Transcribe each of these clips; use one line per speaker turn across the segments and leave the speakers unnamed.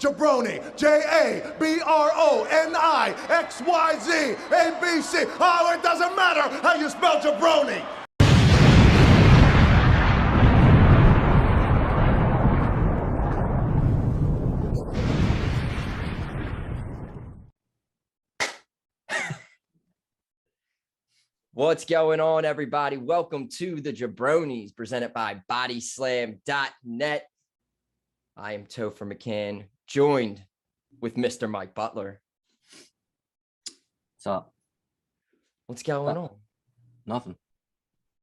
jaBROni, JABRONIXYZ ABC. It doesn't matter how you spell jaBROni.
What's going on, everybody? Welcome to the jaBROnis, presented by bodyslam.net. I am Topher McCann, joined with Mr. Mike Butler.
What's up?
What's going on?
Nothing.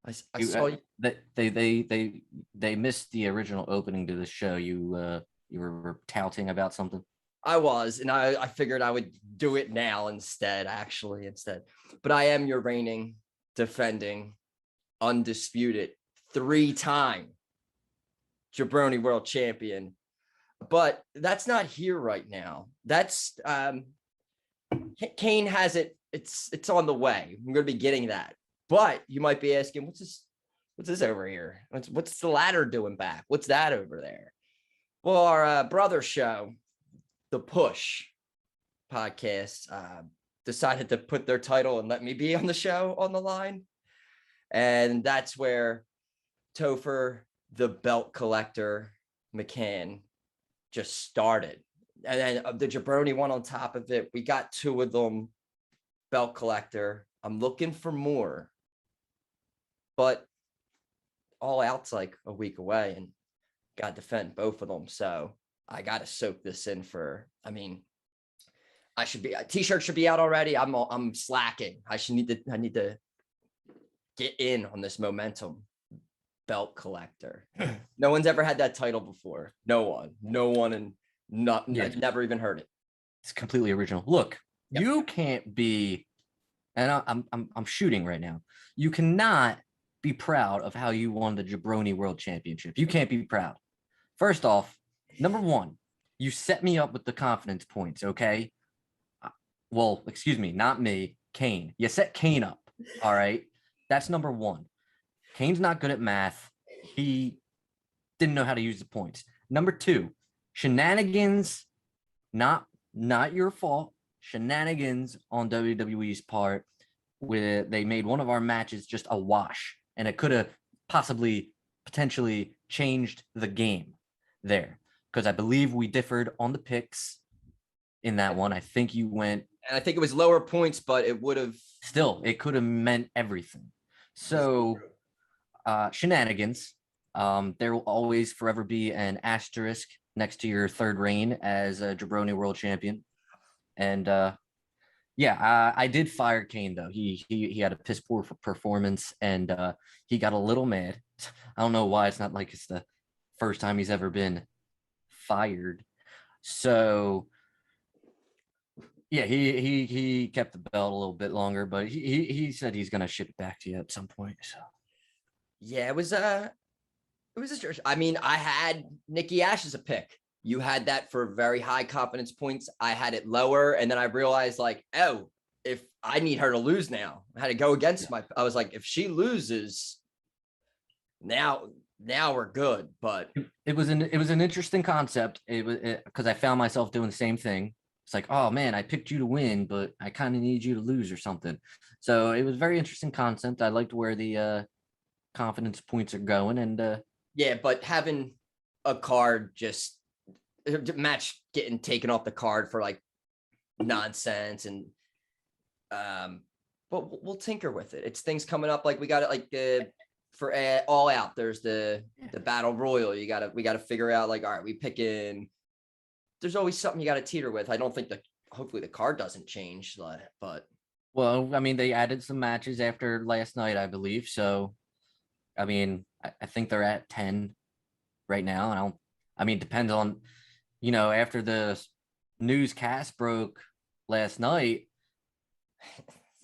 I saw you.
They missed the original opening to the show. You were touting about something.
I was, and I figured I would do it now instead. But I am your reigning, defending, undisputed, 3-time jaBROni world champion. But that's not here right now. That's Kane has it. It's on the way. I'm going to be getting that. But you might be asking, what's this over here? What's the ladder doing back? What's that over there? Well, our brother show, The Push podcast, decided to put their title and let me be on the show on the line. And that's where Topher, the belt collector, McCann, just started. And then the jaBROni one on top of it, we got 2 of them, belt collector. I'm looking for more, but All Out's like a week away and got to defend both of them. So I got to soak this in I should be, a t-shirt should be out already. I'm slacking. I need to get in on this momentum. Belt collector. No one's ever had that title before. No one, and I've never even heard it.
It's completely original. Look,
Yep.
You can't be, and I'm shooting right now. You cannot be proud of how you won the jaBROni World Championship. You can't be proud. First off, number one, you set me up with the confidence points, okay? Well, excuse me, not me, Kane. You set Kane up, all right? That's number one. Kane's not good at math. He didn't know how to use the points. Number two, shenanigans, not your fault. Shenanigans on WWE's part, where they made one of our matches just a wash, and it could have potentially changed the game there, because I believe we differed on the picks in that one. I think you went,
and I think it was lower points, but it would have
it could have meant everything. So shenanigans, there will always forever be an asterisk next to your third reign as a jaBROni world champion. And I did fire Kane though. He had a piss poor performance, and he got a little mad. I don't know why. It's not like it's the first time he's ever been fired. So yeah, he kept the belt a little bit longer, but he said he's gonna ship it back to you at some point. So
yeah, it was a I had Nikki Ash as a pick. You had that for very high confidence points. I had it lower, and then I realized if I need her to lose now, I had to go against I was like, if she loses now we're good. But
it was an interesting concept. It was because I found myself doing the same thing. It's like, oh man, I picked you to win, but I kind of need you to lose or something. So it was a very interesting concept. I liked where the confidence points are going, and
but having a card match getting taken off the card for like nonsense, and but we'll tinker with it. It's things coming up, like we got it for All Out. There's the battle royal. We gotta figure out, like, all right, we pick in. There's always something you got to teeter with. I don't think hopefully the card doesn't change, but
well, I mean, they added some matches after last night, I believe. So, I mean, I think they're at 10 right now, and depends on, after the newscast broke last night,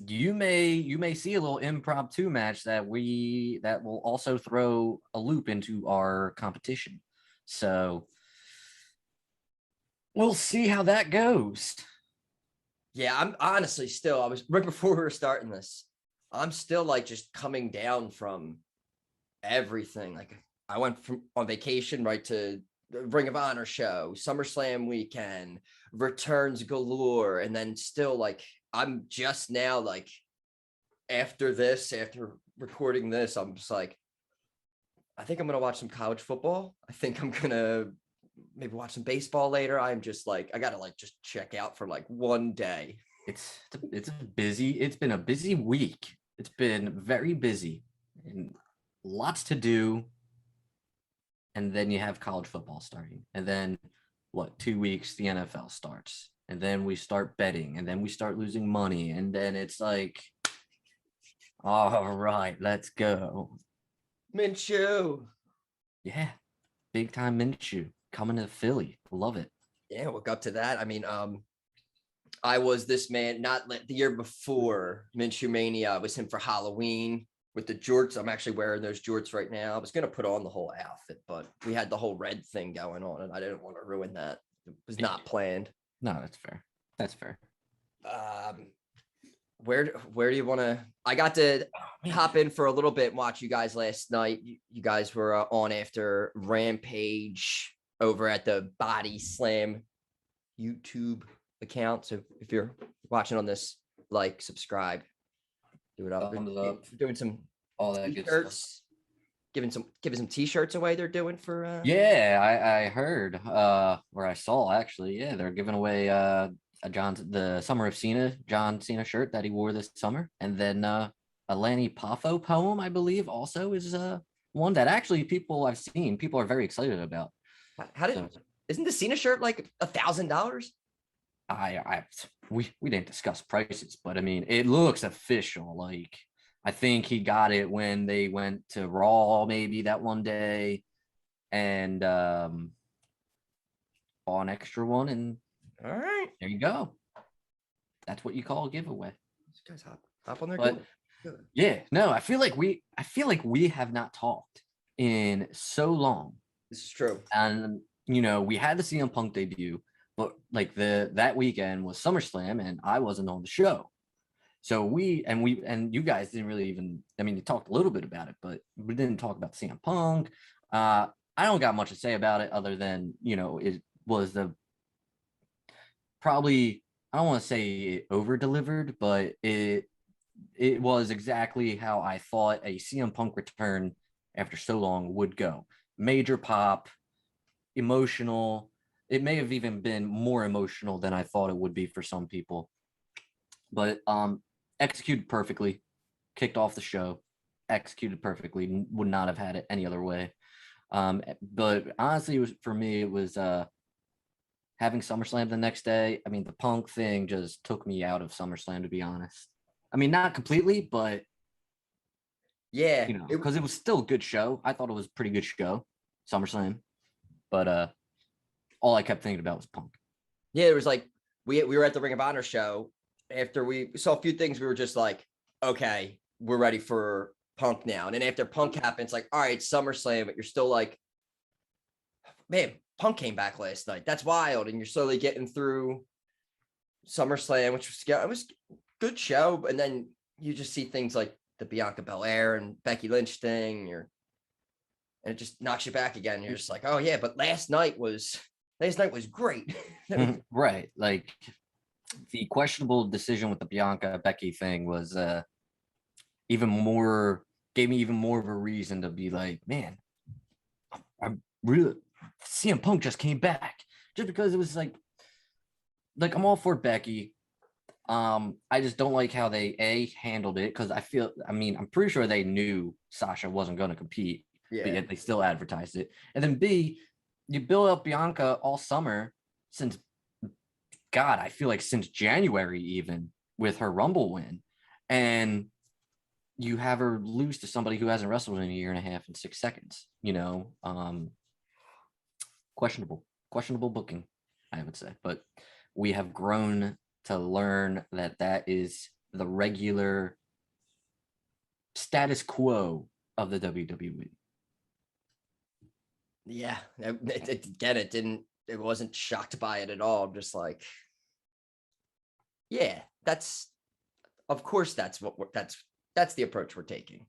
you may see a little impromptu match that will also throw a loop into our competition. So we'll see how that goes.
Yeah, I'm honestly still, I was right before we were starting this, I'm still like just coming down from everything. Like I went on vacation right to Ring of Honor show, SummerSlam weekend, returns galore, and then still like I'm just now like after recording this, I'm just like, I think I'm gonna watch some college football. I think I'm gonna maybe watch some baseball later. I'm just like, I gotta like just check out for like one day.
It's busy. It's been a busy week. It's been very busy and lots to do. And then you have college football starting. And then 2 weeks, the NFL starts. And then we start betting. And then we start losing money. And then it's like, all right, let's go.
Minshew.
Yeah. Big time Minshew coming to Philly. Love it.
Yeah, woke up to that. I mean, I was this man, not the year before Minshew Mania. I was him for Halloween with the jorts. I'm actually wearing those jorts right now. I was going to put on the whole outfit, but we had the whole red thing going on and I didn't want to ruin that. It was not planned.
No, that's fair. That's fair.
Where do you want to, I got to hop in for a little bit and watch you guys last night. You guys were on after Rampage over at the Body Slam YouTube account. So if you're watching on this, like, subscribe, do it up.
Thumbs up.
Doing some
All that good
t-shirts,
stuff.
giving some t-shirts away. They're doing for
Yeah, I heard or I saw actually. Yeah, they're giving away the Summer of Cena John Cena shirt that he wore this summer, and then a Lanny Poffo poem, I believe, also is one that actually people are very excited about.
Isn't the Cena shirt like $1,000?
We didn't discuss prices, but I mean, it looks official. Like, I think he got it when they went to Raw maybe that one day, and bought an extra one, and
All right,
there you go. That's what you call a giveaway.
these guys hop on their
But yeah, no, I feel like we have not talked in so long.
This is true.
And we had the CM Punk debut, but like that weekend was SummerSlam, and I wasn't on the show. So you guys didn't really even, I mean, you talked a little bit about it, but we didn't talk about CM Punk. I don't got much to say about it other than, it was probably, I don't want to say it over delivered, but it was exactly how I thought a CM Punk return after so long would go. Major pop, emotional. It may have even been more emotional than I thought it would be for some people, but executed perfectly, kicked off the show, executed perfectly, would not have had it any other way. But honestly, it was having SummerSlam the next day. I mean, the Punk thing just took me out of SummerSlam, to be honest. I mean, not completely, but
yeah,
because it was still a good show. I thought it was a pretty good show, SummerSlam. But all I kept thinking about was Punk.
Yeah, it was like we were at the Ring of Honor show. After we saw a few things, we were just like, okay, we're ready for Punk now. And then after Punk happens, like, all right, SummerSlam, but you're still like, man, Punk came back last night. That's wild. And you're slowly getting through SummerSlam, which was a good show. And then you just see things like the Bianca Belair and Becky Lynch thing, and it just knocks you back again. You're just like, oh yeah, but last night was great.
Right. Like, the questionable decision with the Bianca Becky thing was gave me even more of a reason to be like, man, I'm really, CM Punk just came back, just because it was like I'm all for Becky. I just don't like how they handled it, because I'm pretty sure they knew Sasha wasn't going to compete, but yet they still advertised it. And then B, you build up Bianca all summer since, God, I feel like since January, even with her Rumble win, and you have her lose to somebody who hasn't wrestled in a year and a half and 6 seconds. Questionable booking, I would say. But we have grown to learn that is the regular status quo of the WWE.
Yeah, it wasn't shocked by it at all. I'm just like, yeah, that's the approach we're taking.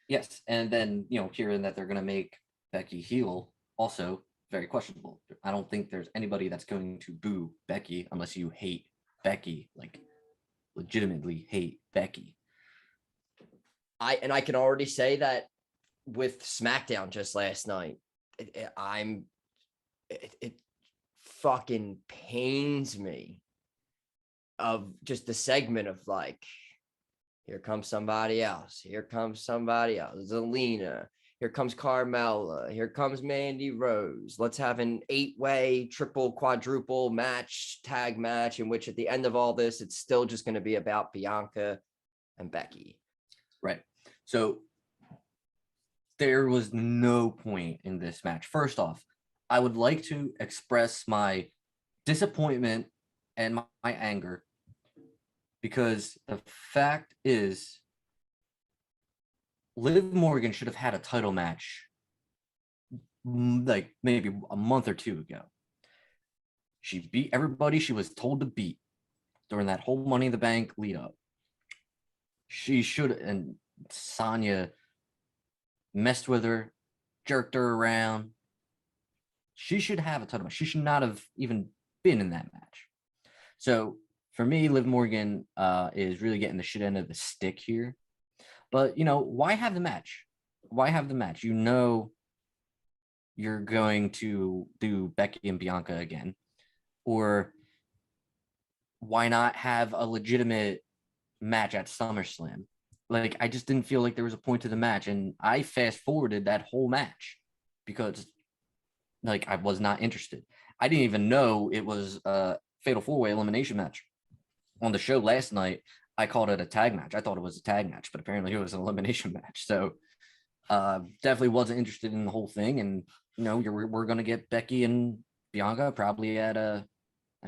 Yes, and then hearing that they're gonna make Becky heel also very questionable. I don't think there's anybody that's going to boo Becky unless you hate Becky, like legitimately hate Becky.
I can already say that with SmackDown just last night, it fucking pains me of just the segment of like, here comes somebody else. Here comes somebody else. Zelina. Here comes Carmella. Here comes Mandy Rose. Let's have an 8-way, triple, quadruple match, tag match, in which at the end of all this, it's still just going to be about Bianca and Becky.
Right. So there was no point in this match. First off, I would like to express my disappointment and my anger, because the fact is Liv Morgan should have had a title match like maybe a month or two ago. She beat everybody she was told to beat during that whole Money in the Bank lead up. She should, and Sonya messed with her, jerked her around. She should have a title match. She should not have even been in that match. So for me, Liv Morgan is really getting the shit end of the stick here. But, you know, why have the match? Why have the match? You know you're going to do Becky and Bianca again. Or why not have a legitimate match at SummerSlam? Like, I just didn't feel like there was a point to the match. And I fast forwarded that whole match because, like, I was not interested. I didn't even know it was a fatal 4-way elimination match. On the show last night, I called it a tag match. I thought it was a tag match, but apparently it was an elimination match. So definitely wasn't interested in the whole thing. And, you know, we're going to get Becky and Bianca probably at, I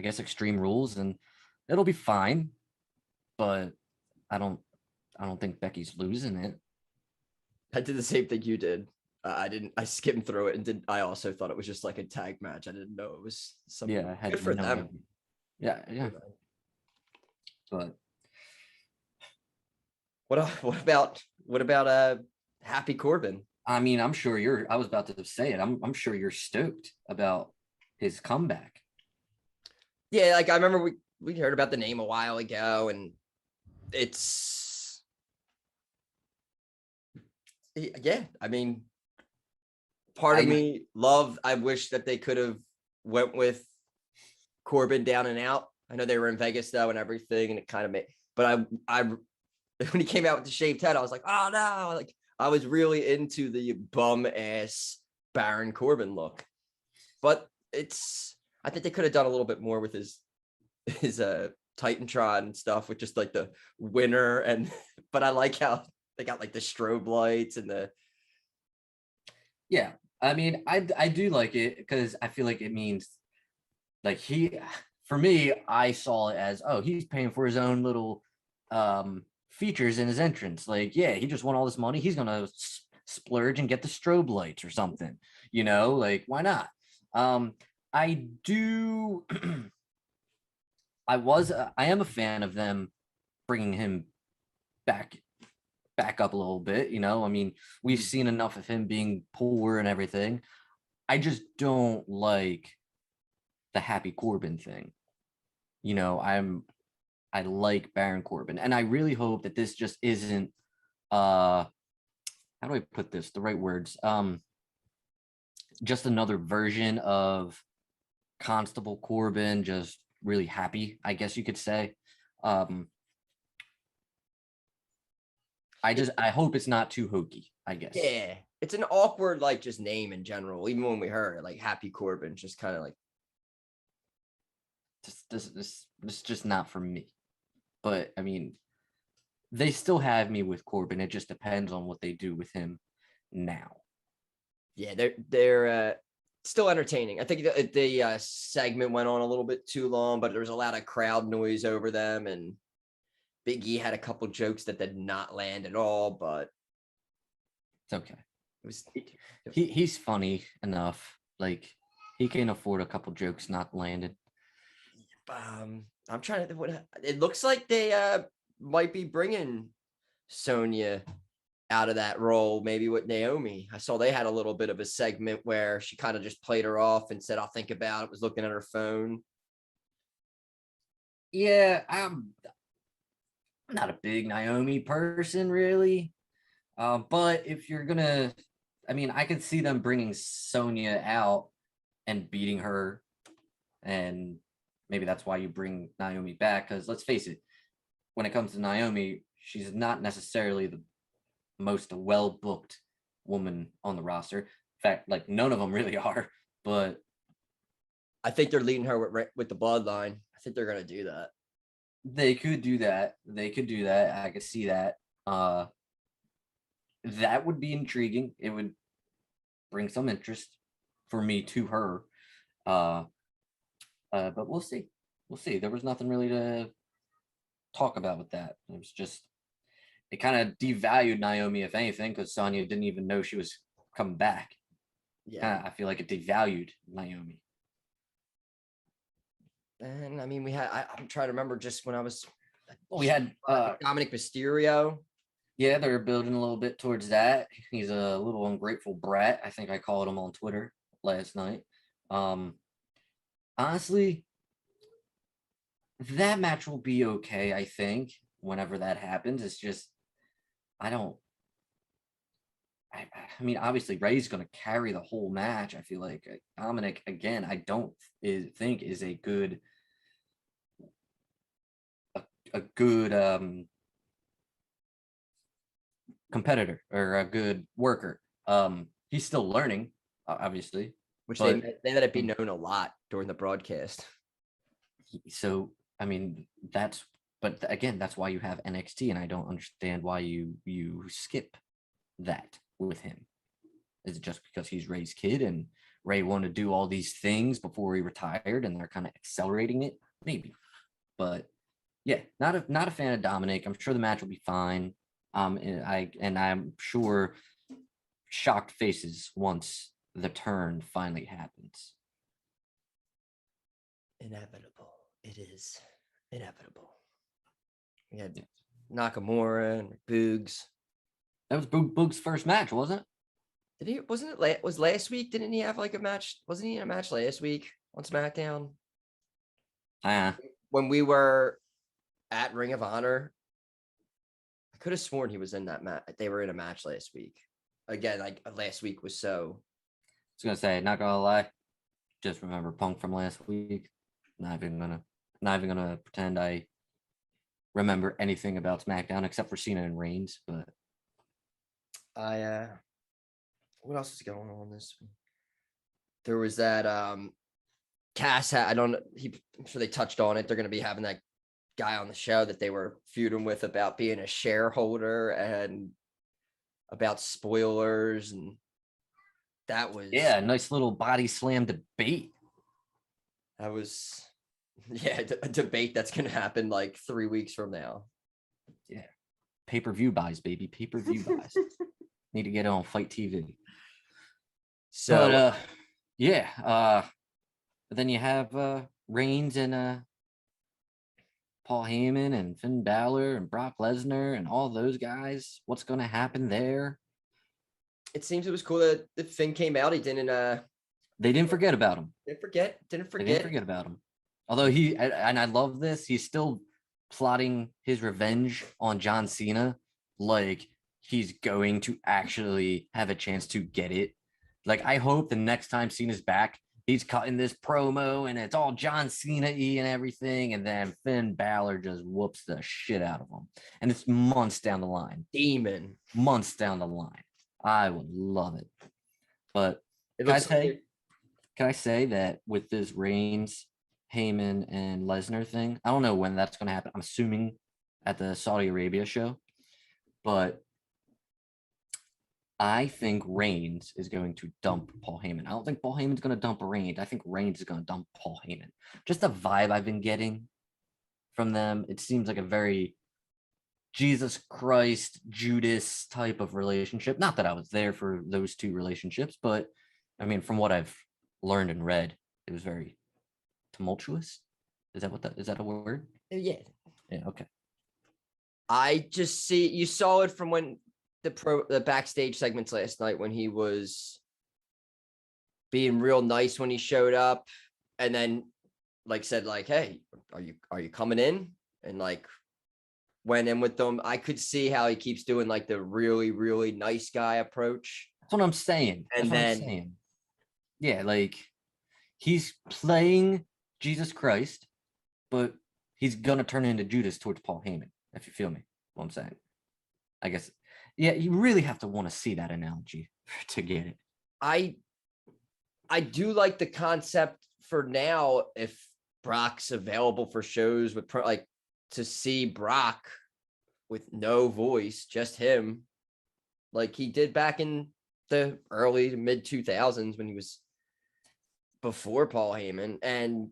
guess, Extreme Rules, and it'll be fine. But I don't think Becky's losing it.
I did the same thing you did. I skimmed through it and I also thought it was just like a tag match. I didn't know it was something.
Yeah, I had
good for
no
them.
idea. Yeah. But
what about Happy Corbin?
I mean, I'm sure I was about to say it. I'm sure you're stoked about his comeback.
Yeah, like I remember we heard about the name a while ago, and it's yeah, I mean, part of me I wish that they could have went with Corbin down and out. I know they were in Vegas though and everything, and it kind of made, but I when he came out with the shaved head, I was like, oh no, like I was really into the bum ass Baron Corbin look. But I think they could have done a little bit more with his Titantron and stuff, with just like the winner, and but I like how they got like the strobe lights and the.
Yeah, I mean, I do like it because I feel like it means like for me, I saw it as, oh, he's paying for his own little features in his entrance. Like, yeah, he just won all this money. He's gonna splurge and get the strobe lights or something, you know, like why not? I do. I am a fan of them bringing him back up a little bit. You know, I mean, we've seen enough of him being poor and everything. I just don't like the Happy Corbin thing. You know, I like Baron Corbin, and I really hope that this just isn't how do I put this, the right words, just another version of Constable Corbin, just really happy, I guess you could say. I hope it's not too hokey, I guess.
Yeah, it's an awkward like just name in general. Even when we heard it, like Happy Corbin, just kind of like
this just not for me. But I mean, they still have me with Corbin. It just depends on what they do with him now.
Yeah, they're still entertaining. I think the segment went on a little bit too long, but there was a lot of crowd noise over them, and Big E had a couple jokes that did not land at all, but
it's okay.
It was
he's funny enough. Like he can afford a couple jokes not landed.
I'm trying to. It looks like they might be bringing Sonya out of that role, maybe with Naomi. I saw they had a little bit of a segment where she kind of just played her off and said, I'll think about it, was looking at her phone.
Yeah, I'm not a big Naomi person, really. But if you're gonna, I mean, I could see them bringing Sonya out and beating her, and maybe that's why you bring Naomi back. Because let's face it, when it comes to Naomi, she's not necessarily the most well booked woman on the roster. In fact, like none of them really are. But
I think they're leading her with the bloodline. I think they're gonna do that.
they could do that. They could do that. I could see that. That would be intriguing. It would bring some interest for me to her. But we'll see. We'll see. There was nothing really to talk about with that. It was just, it kind of devalued Naomi, if anything, because Sonya didn't even know she was coming back.
Yeah.
I feel like it devalued Naomi.
And I mean, I'm trying to remember just when I was,
We had
Dominic Mysterio.
Yeah, they're building a little bit towards that. He's a little ungrateful brat. I think I called him on Twitter last night. Honestly, that match will be okay, I think, whenever that happens. It's just, I mean, obviously Ray's going to carry the whole match. I feel like Dominic, again, I don't think is a good competitor or a good worker. He's still learning, obviously,
which they let it be known a lot during the broadcast.
So I mean, but again, that's why you have NXT, and I don't understand why you skip that with him. Is it just because he's Ray's kid and Ray wanted to do all these things before he retired, and they're kind of accelerating it? Maybe, but yeah, not a fan of Dominic. I'm sure the match will be fine. And I'm sure shocked faces once the turn finally happens.
Inevitable. It is inevitable. We had Nakamura and Boogs.
That was Boog's first match, wasn't it?
Did he? Wasn't it? Was last week? Didn't he have like a match? Wasn't he in a match last week on SmackDown? When we were at Ring of Honor, I could have sworn he was in that match. They were in a match last week. Again, like last week was so.
I was gonna say, not gonna lie, just remember Punk from last week. Not even gonna pretend I remember anything about SmackDown except for Cena and Reigns. But
what else is going on this week? There was that Cass had, I'm sure they touched on it. They're gonna be having that guy on the show that they were feuding with about being a shareholder and about spoilers, and that was
a nice little body slam debate.
That was a debate that's gonna happen like 3 weeks from now.
Yeah, pay-per-view buys, baby, pay-per-view buys. Need to get it on Fight TV. So, but then you have Reigns and Paul Heyman and Finn Balor and Brock Lesnar and all those guys. What's going to happen there?
It seems it was cool that Finn came out. He didn't.
They didn't forget about him.
Didn't forget.
They didn't forget about him. Although I love this, he's still plotting his revenge on John Cena. Like he's going to actually have a chance to get it. Like I hope the next time Cena's back, he's cutting this promo and it's all John Cena-y and everything. And then Finn Balor just whoops the shit out of him. And it's months down the line.
Demon.
Months down the line. I would love it. But can I say that with this Reigns, Heyman, and Lesnar thing, I don't know when that's going to happen. I'm assuming at the Saudi Arabia show. But I think Reigns is going to dump Paul Heyman. I don't think Paul Heyman's going to dump Reigns. I think Reigns is going to dump Paul Heyman. Just the vibe I've been getting from them, it seems like a very Jesus Christ, Judas type of relationship. Not that I was there for those two relationships, but I mean, from what I've learned and read, it was very tumultuous. Is that a word?
Yeah.
Yeah. Okay.
I just you saw it from when the backstage segments last night when he was being real nice when he showed up, and then like said like, "Hey, are you coming in?" and like went in with them. I could see how he keeps doing like the really, really nice guy approach.
That's what I'm saying.
And then
Yeah, like he's playing Jesus Christ, but he's gonna turn into Judas towards Paul Heyman, if you feel me. What I'm saying. I guess, yeah, you really have to want to see that analogy to get it.
I do like the concept for now. If Brock's available for shows with like to see Brock with no voice, just him, like he did back in the early to mid 2000s when he was before Paul Heyman. And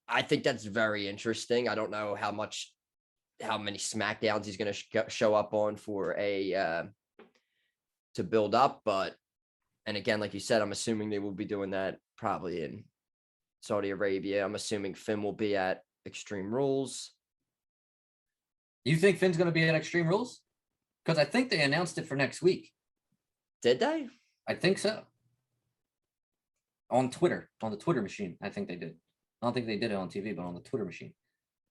I think that's very interesting. I don't know how many SmackDowns he's going to show up on for to build up. But, and again, like you said, I'm assuming they will be doing that probably in Saudi Arabia. I'm assuming Finn will be at Extreme Rules.
You think Finn's going to be at Extreme Rules? Because I think they announced it for next week.
Did they?
I think so. On Twitter, on the Twitter machine, I think they did. I don't think they did it on TV, but on the Twitter machine.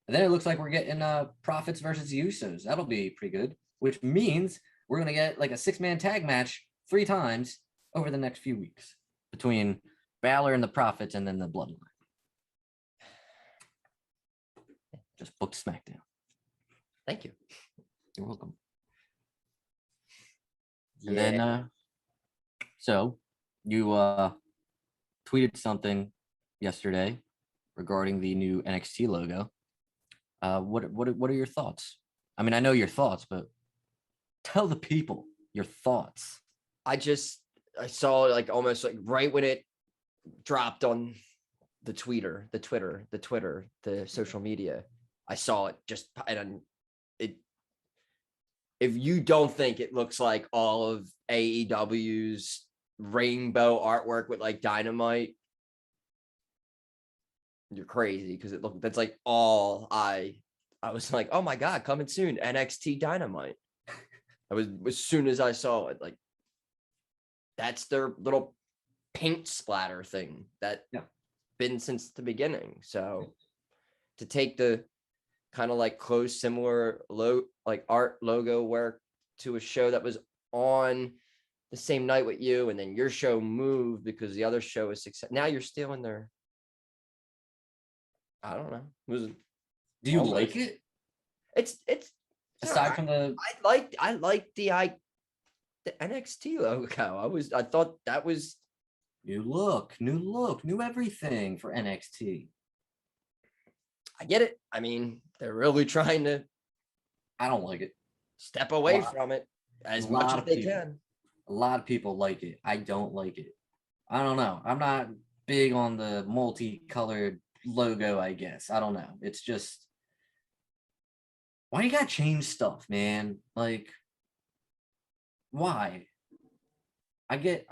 And then it looks like we're getting Profits versus the Usos. That'll be pretty good, which means we're going to get like a 6-man tag match 3 times over the next few weeks between Balor and the Profits and then the Bloodline. Just booked SmackDown.
Thank you.
You're welcome. And then, so you tweeted something yesterday regarding the new NXT logo. What are your thoughts? I mean, I know your thoughts, but tell the people your thoughts.
I saw like almost like right when it dropped on the Twitter, the social media. I saw it just, and if you don't think it looks like all of AEW's rainbow artwork with like Dynamite, you're crazy. Because that's like all I was like, oh my God, coming soon, NXT Dynamite. I was, as soon as I saw it, like that's their little paint splatter thing that been since the beginning. So to take the kind of like close similar like art logo work to a show that was on the same night with you, and then your show moved because the other show is success. Now you're stealing their, I don't know.
Do you like it?
It's
aside from the
I like the NXT logo. I thought that was
new look, new everything for NXT.
I get it. I mean, they're really trying to.
I don't like it.
Step away from it as much as they can.
A lot of people like it. I don't like it. I don't know. I'm not big on the multicolored logo, I guess. I don't know. It's just, why you gotta change stuff, man? Like, why? I get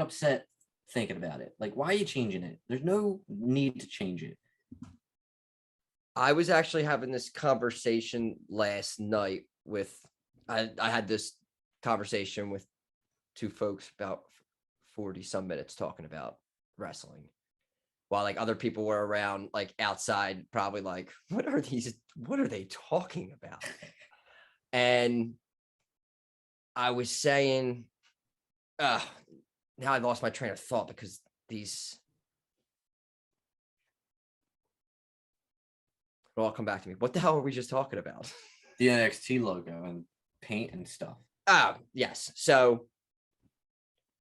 upset thinking about it. Like, why are you changing it? There's no need to change it.
I was actually having this conversation last night with, I had this conversation with 2 folks about 40 some minutes talking about wrestling, while like other people were around like outside, probably like, what are they talking about? And I was saying, now I lost my train of thought because it'll all come back to me. What the hell were we just talking about?
The NXT logo and paint and stuff.
Oh, yes. So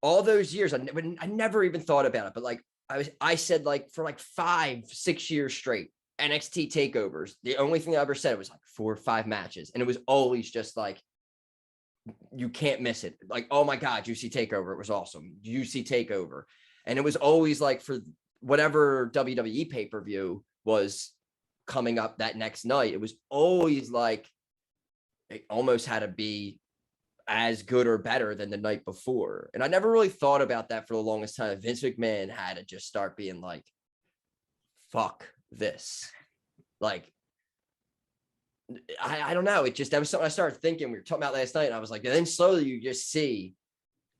all those years, I never even thought about it, but like I said, like for like 5-6 years straight, NXT takeovers. The only thing I ever said was like 4 or 5 matches. And it was always just like, you can't miss it. Like, oh my God, UC takeover. It was awesome. UC takeover. And it was always like for whatever WWE pay-per-view was coming up that next night, it was always like, it almost had to be as good or better than the night before. And I never really thought about that for the longest time. Vince McMahon had to just start being like, fuck this. Like, I don't know. That was something I started thinking. We were talking about last night, and I was like, and then slowly you just see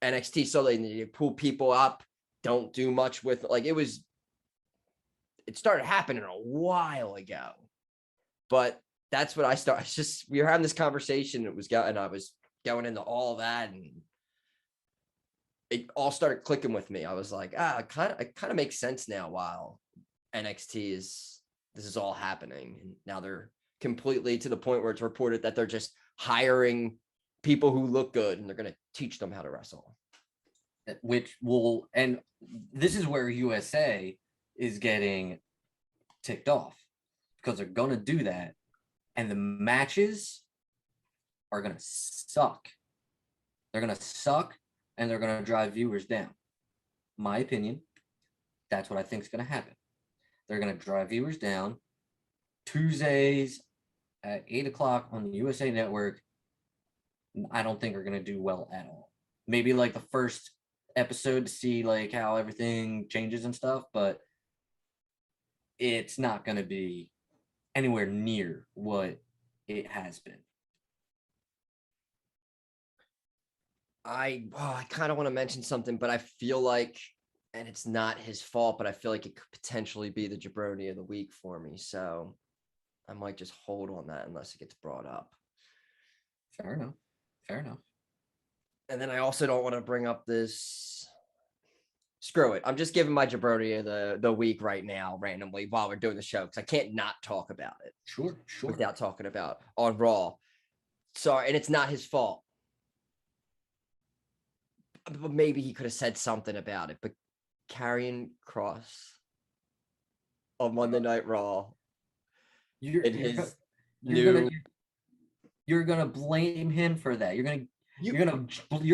NXT slowly, and you pull people up, don't do much with like it started happening a while ago. But that's what I started. It's just we were having this conversation. And I was going into all that, and it all started clicking with me. I was like, it kind of makes sense now. While this is all happening, and now they're completely to the point where it's reported that they're just hiring people who look good, and they're going to teach them how to wrestle.
And this is where USA is getting ticked off because they're going to do that. And the matches are going to suck. They're going to suck and they're going to drive viewers down. My opinion, that's what I think is going to happen. They're going to drive viewers down. Tuesdays at 8 o'clock on the USA Network, I don't think are going to do well at all. Maybe like the first episode to see like how everything changes and stuff, but it's not going to be anywhere near what it has been.
I kind of want to mention something, but I feel like, and it's not his fault, but I feel like it could potentially be the jabroni of the week for me. So I might just hold on that unless it gets brought up.
Fair enough.
And then I also don't want to bring up this. Screw it. I'm just giving my jabroni of the week right now, randomly, while we're doing the show, because I can't not talk about it.
Sure.
Without talking about on Raw. Sorry, and it's not his fault. But maybe he could have said something about it. But Karrion Kross on Monday Night Raw.
You're gonna blame him for that. You're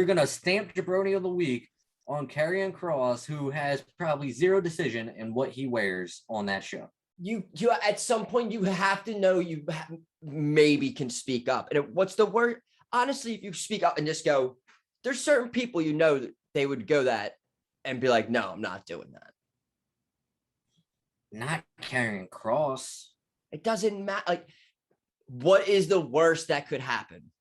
gonna stamp jabroni of the week on Karrion Kross, who has probably zero decision in what he wears on that show.
You at some point you have to know you maybe can speak up. And what's the word? Honestly, if you speak up and just go, there's certain people that they would go that and be like, no, I'm not doing that.
Not Karrion Kross.
It doesn't matter. Like, what is the worst that could happen?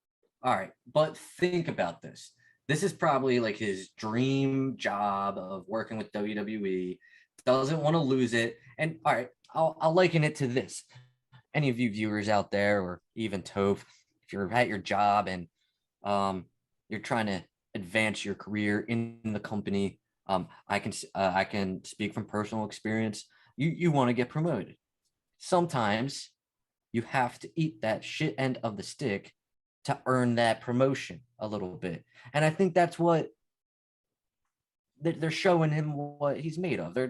All right, but think about this. This is probably like his dream job of working with WWE. Doesn't want to lose it. And all right, I'll liken it to this. Any of you viewers out there, or even Toph, if you're at your job and you're trying to advance your career in the company, I can speak from personal experience. You want to get promoted. Sometimes you have to eat that shit end of the stick to earn that promotion a little bit. And I think that's what they're showing him what he's made of. They're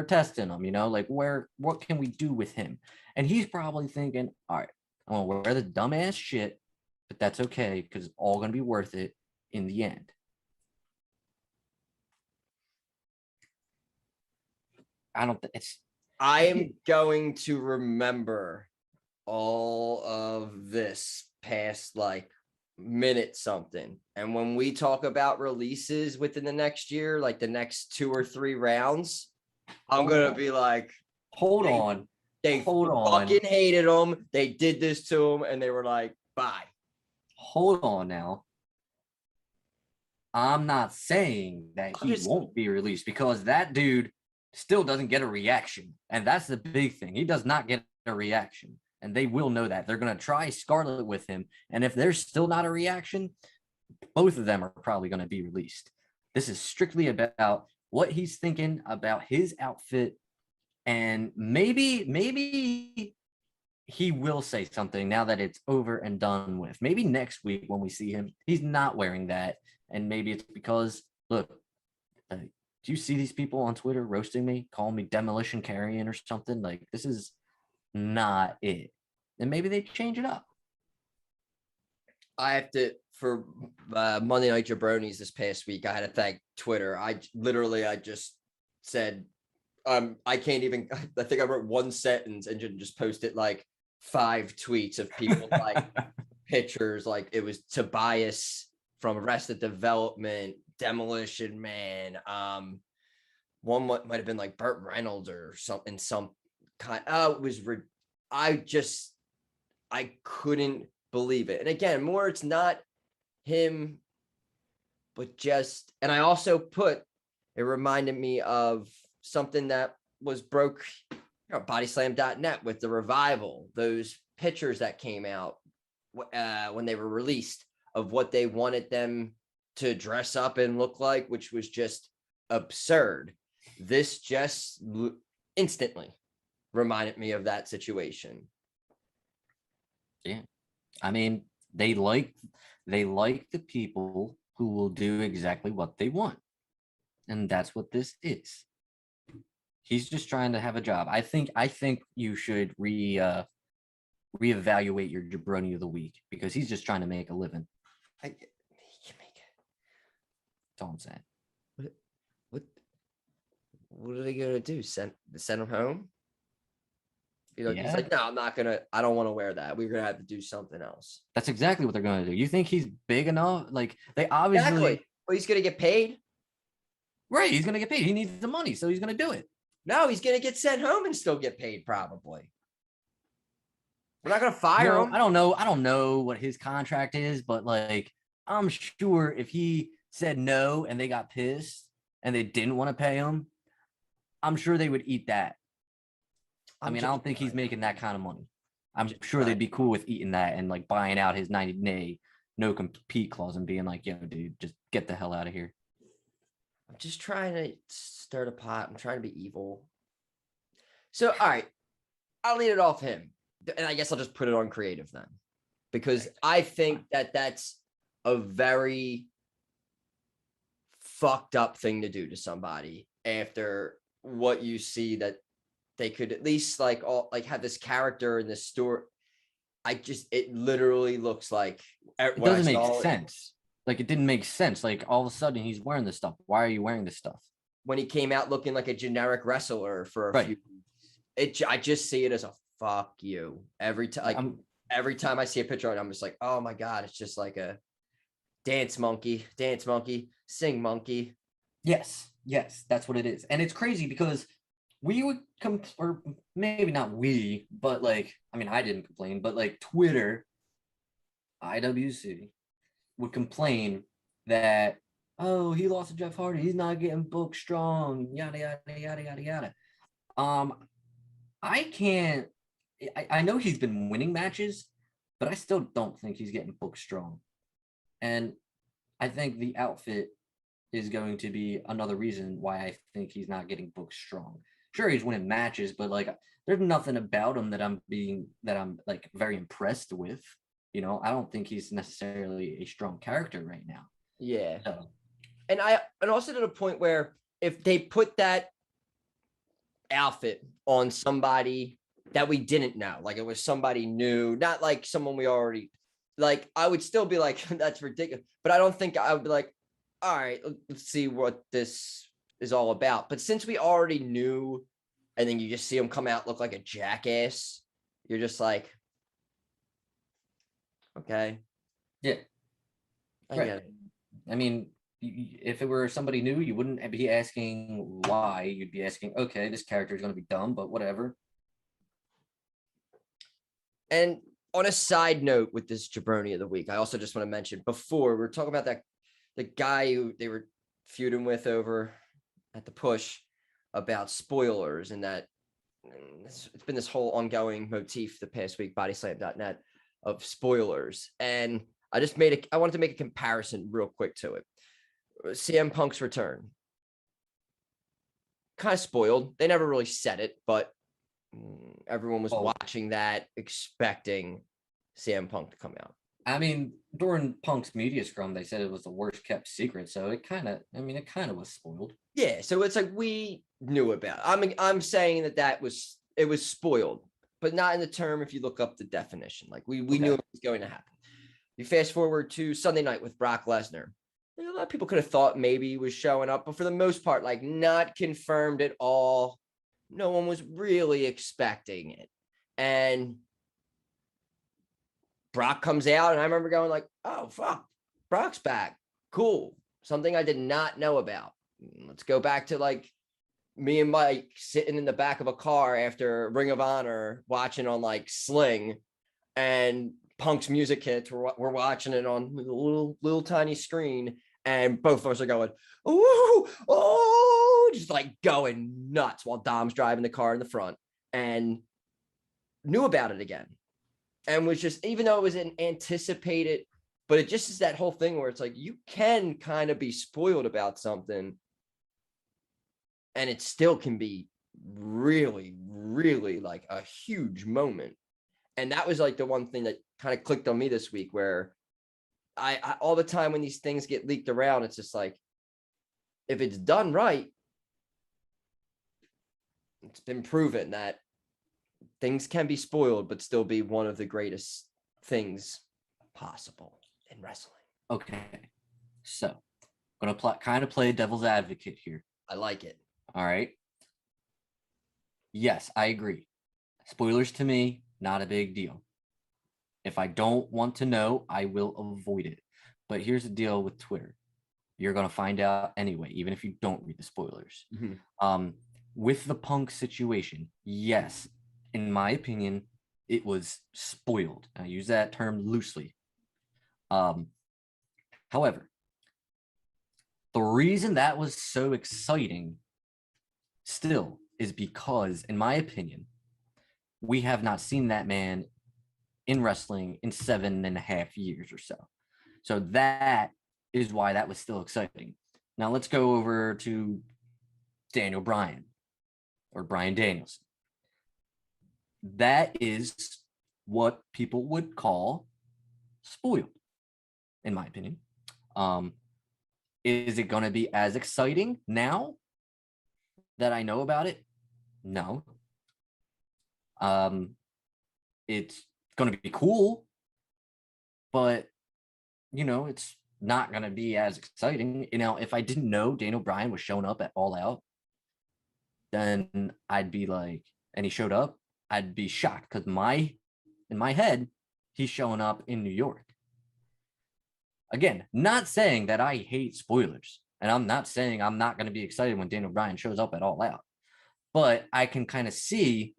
testing him, like what can we do with him? And he's probably thinking, all right, I'm gonna wear the dumbass shit, but that's okay because it's all gonna be worth it in the end.
I am going to remember all of this past like minute something. And when we talk about releases within the next year, like the next 2 or 3 rounds, I'm going to be like, They fucking hated him. They did this to him and they were like, bye.
Hold on now. I'm not saying that he won't be released because that dude still doesn't get a reaction. And that's the big thing. He does not get a reaction. And they will know that. They're going to try Scarlet with him. And if there's still not a reaction, both of them are probably going to be released. This is strictly about what he's thinking about his outfit. And maybe he will say something now that it's over and done with. Maybe next week when we see him, he's not wearing that. And maybe it's because, look, do you see these people on Twitter roasting me, calling me Demolition Carrion or something? Like, this is not it. And maybe they change it up.
I have to, for Monday Night Jabronis this past week, I had to thank Twitter. I just said, I can't even, I think I wrote one sentence and just posted like 5 tweets of people like pictures. Like it was Tobias from Arrested Development, Demolition Man. One might have been like Burt Reynolds or something, some kind. It was, I couldn't believe it. And again, more it's not him, but just, and I also put, it reminded me of something that was broke, bodyslam.net with the revival, those pictures that came out when they were released of what they wanted them to dress up and look like, which was just absurd. This just instantly reminded me of that situation.
Yeah. I mean, they like the people who will do exactly what they want. And that's what this is. He's just trying to have a job. I think you should reevaluate your jabroni of the week, because he's just trying to make a living.
He can make it.
That's all I'm saying.
What are they gonna do? Send him home? He's
Yeah.
like, no, I'm not gonna. I don't want to wear that. We're gonna have to do something else.
That's exactly what they're going to do. You think he's big enough? Like, they obviously.
Exactly. Well, he's gonna get paid.
Right. He's going to get paid. He needs the money, so he's going to do it.
No, he's gonna get sent home and still get paid, probably. We're not gonna fire him.
I don't know what his contract is, but like, I'm sure if he said no and they got pissed and they didn't want to pay him, I'm sure they would eat that. I mean, I don't think he's making that kind of money. I'm sure they'd be cool with eating that and like buying out his 90-day no compete clause and being like, yo, dude, just get the hell out of here.
I'm just trying to stir the pot. I'm trying to be evil. So, all right, I'll lead it off him. And I guess I'll just put it on creative then, because I think that that's a very fucked up thing to do to somebody after what you see that they could at least have this character in this story. It literally looks like
it doesn't make sense. Like, it didn't make sense. Like, all of a sudden he's wearing this stuff. Why are you wearing this stuff?
When he came out looking like a generic wrestler for a few, I just see it as a fuck you every time. Every time I see a picture of it, I'm just like, oh my God, it's just like a dance monkey, sing monkey.
Yes, that's what it is. And it's crazy because we would or maybe not we, but like, I mean, I didn't complain, but like Twitter, IWC would complain that, oh, he lost to Jeff Hardy, he's not getting booked strong, yada yada yada yada yada. I know he's been winning matches, but I still don't think he's getting booked strong. And I think the outfit is going to be another reason why I think he's not getting booked strong. Sure, he's winning matches, but like, there's nothing about him that I'm like very impressed with. You know, I don't think he's necessarily a strong character right now.
Yeah.
So.
And also to the point where if they put that outfit on somebody that we didn't know, like it was somebody new, not like someone we already, like, I would still be like, that's ridiculous. But I don't think I would be like, all right, let's see what this is all about. But since we already knew, and then you just see him come out, look like a jackass, you're just like, okay.
Yeah.
I get it.
I mean, if it were somebody new, you wouldn't be asking why. You'd be asking, okay, this character is going to be dumb, but whatever.
And on a side note with this jabroni of the week, I also just want to mention, before we were talking about the guy who they were feuding with over at the push about spoilers, and that it's been this whole ongoing motif the past week, bodyslam.net, of spoilers. And I wanted to make a comparison real quick to it. CM Punk's return. Kind of spoiled. They never really said it, but everyone was watching that, expecting CM Punk to come out.
I mean, during Punk's media scrum, they said it was the worst kept secret. So it kind of was spoiled. Yeah.
So it's like, we knew about it. I'm saying that it was spoiled, but not in the term, if you look up the definition, like we knew it was going to happen. You fast forward to Sunday night with Brock Lesnar. A lot of people could have thought maybe he was showing up, but for the most part, like, not confirmed at all. No one was really expecting it. And Brock comes out, and I remember going like, oh, fuck, Brock's back. Cool. Something I did not know about. Let's go back to like me and Mike sitting in the back of a car after Ring of Honor, watching on like Sling. and Punk's music hits. We're watching it on a little tiny screen, and both of us are going, "Ooh, oh," just like going nuts while Dom's driving the car in the front, and knew about it again, and was just, even though it was an anticipated, but it just is that whole thing where it's like you can kind of be spoiled about something, and it still can be really, really like a huge moment. And that was like the one thing that kind of clicked on me this week, where I all the time when these things get leaked around, it's just like, if it's done right, it's been proven that things can be spoiled, but still be one of the greatest things possible in wrestling.
Okay. So I'm going to kind of play devil's advocate here.
I like it.
All right. Yes, I agree. Spoilers to me, not a big deal. If I don't want to know, I will avoid it. But here's the deal with Twitter. You're going to find out anyway, even if you don't read the spoilers.
Mm-hmm.
With the Punk situation, yes, in my opinion, it was spoiled. I use that term loosely. However, the reason that was so exciting still is because, in my opinion, we have not seen that man in wrestling in 7.5 years or so. So that is why that was still exciting. Now let's go over to Daniel Bryan, or Bryan Danielson. That is what people would call spoiled, in my opinion. Is it going to be as exciting now that I know about it? No. It's going to be cool, but it's not going to be as exciting. If I didn't know Daniel Bryan was showing up at All Out, then I'd be like, and he showed up, I'd be shocked, because in my head, he's showing up in New York. Again, not saying that I hate spoilers, and I'm not saying I'm not going to be excited when Daniel Bryan shows up at All Out, but I can kind of see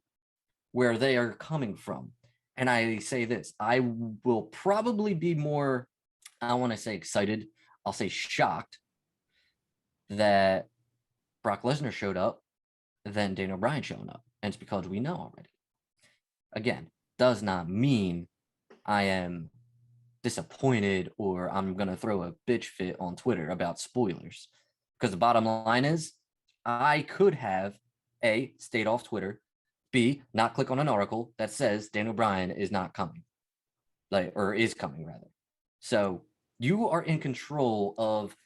where they are coming from. And I say this, I will probably be more, I don't want to say excited, I'll say shocked that Brock Lesnar showed up than Daniel Bryan showing up. And it's because we know already. Again, does not mean I am disappointed or I'm going to throw a bitch fit on Twitter about spoilers. Because the bottom line is, I could have A, stayed off Twitter, B, not click on an article that says Daniel Bryan is not coming, or is coming rather. So you are in control of,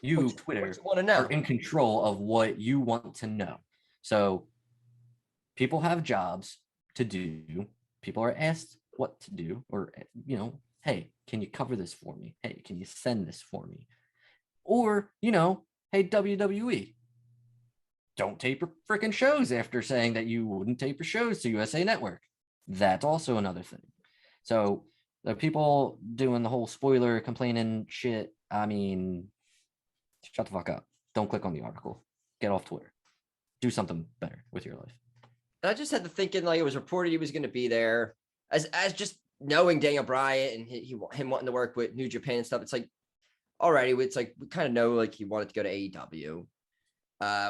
Twitter, are in control of what you want to know. So people have jobs to do. People are asked what to do, or, hey, can you cover this for me? Hey, can you send this for me? Or, hey, WWE, don't tape your freaking shows after saying that you wouldn't tape your shows to USA Network. That's also another thing. So the people doing the whole spoiler complaining shit, I mean, shut the fuck up. Don't click on the article. Get off Twitter. Do something better with your life.
I just had to thinking, like, it was reported he was going to be there. As just knowing Daniel Bryan and him wanting to work with New Japan and stuff, it's like, already, it's like we kind of know, like, he wanted to go to AEW.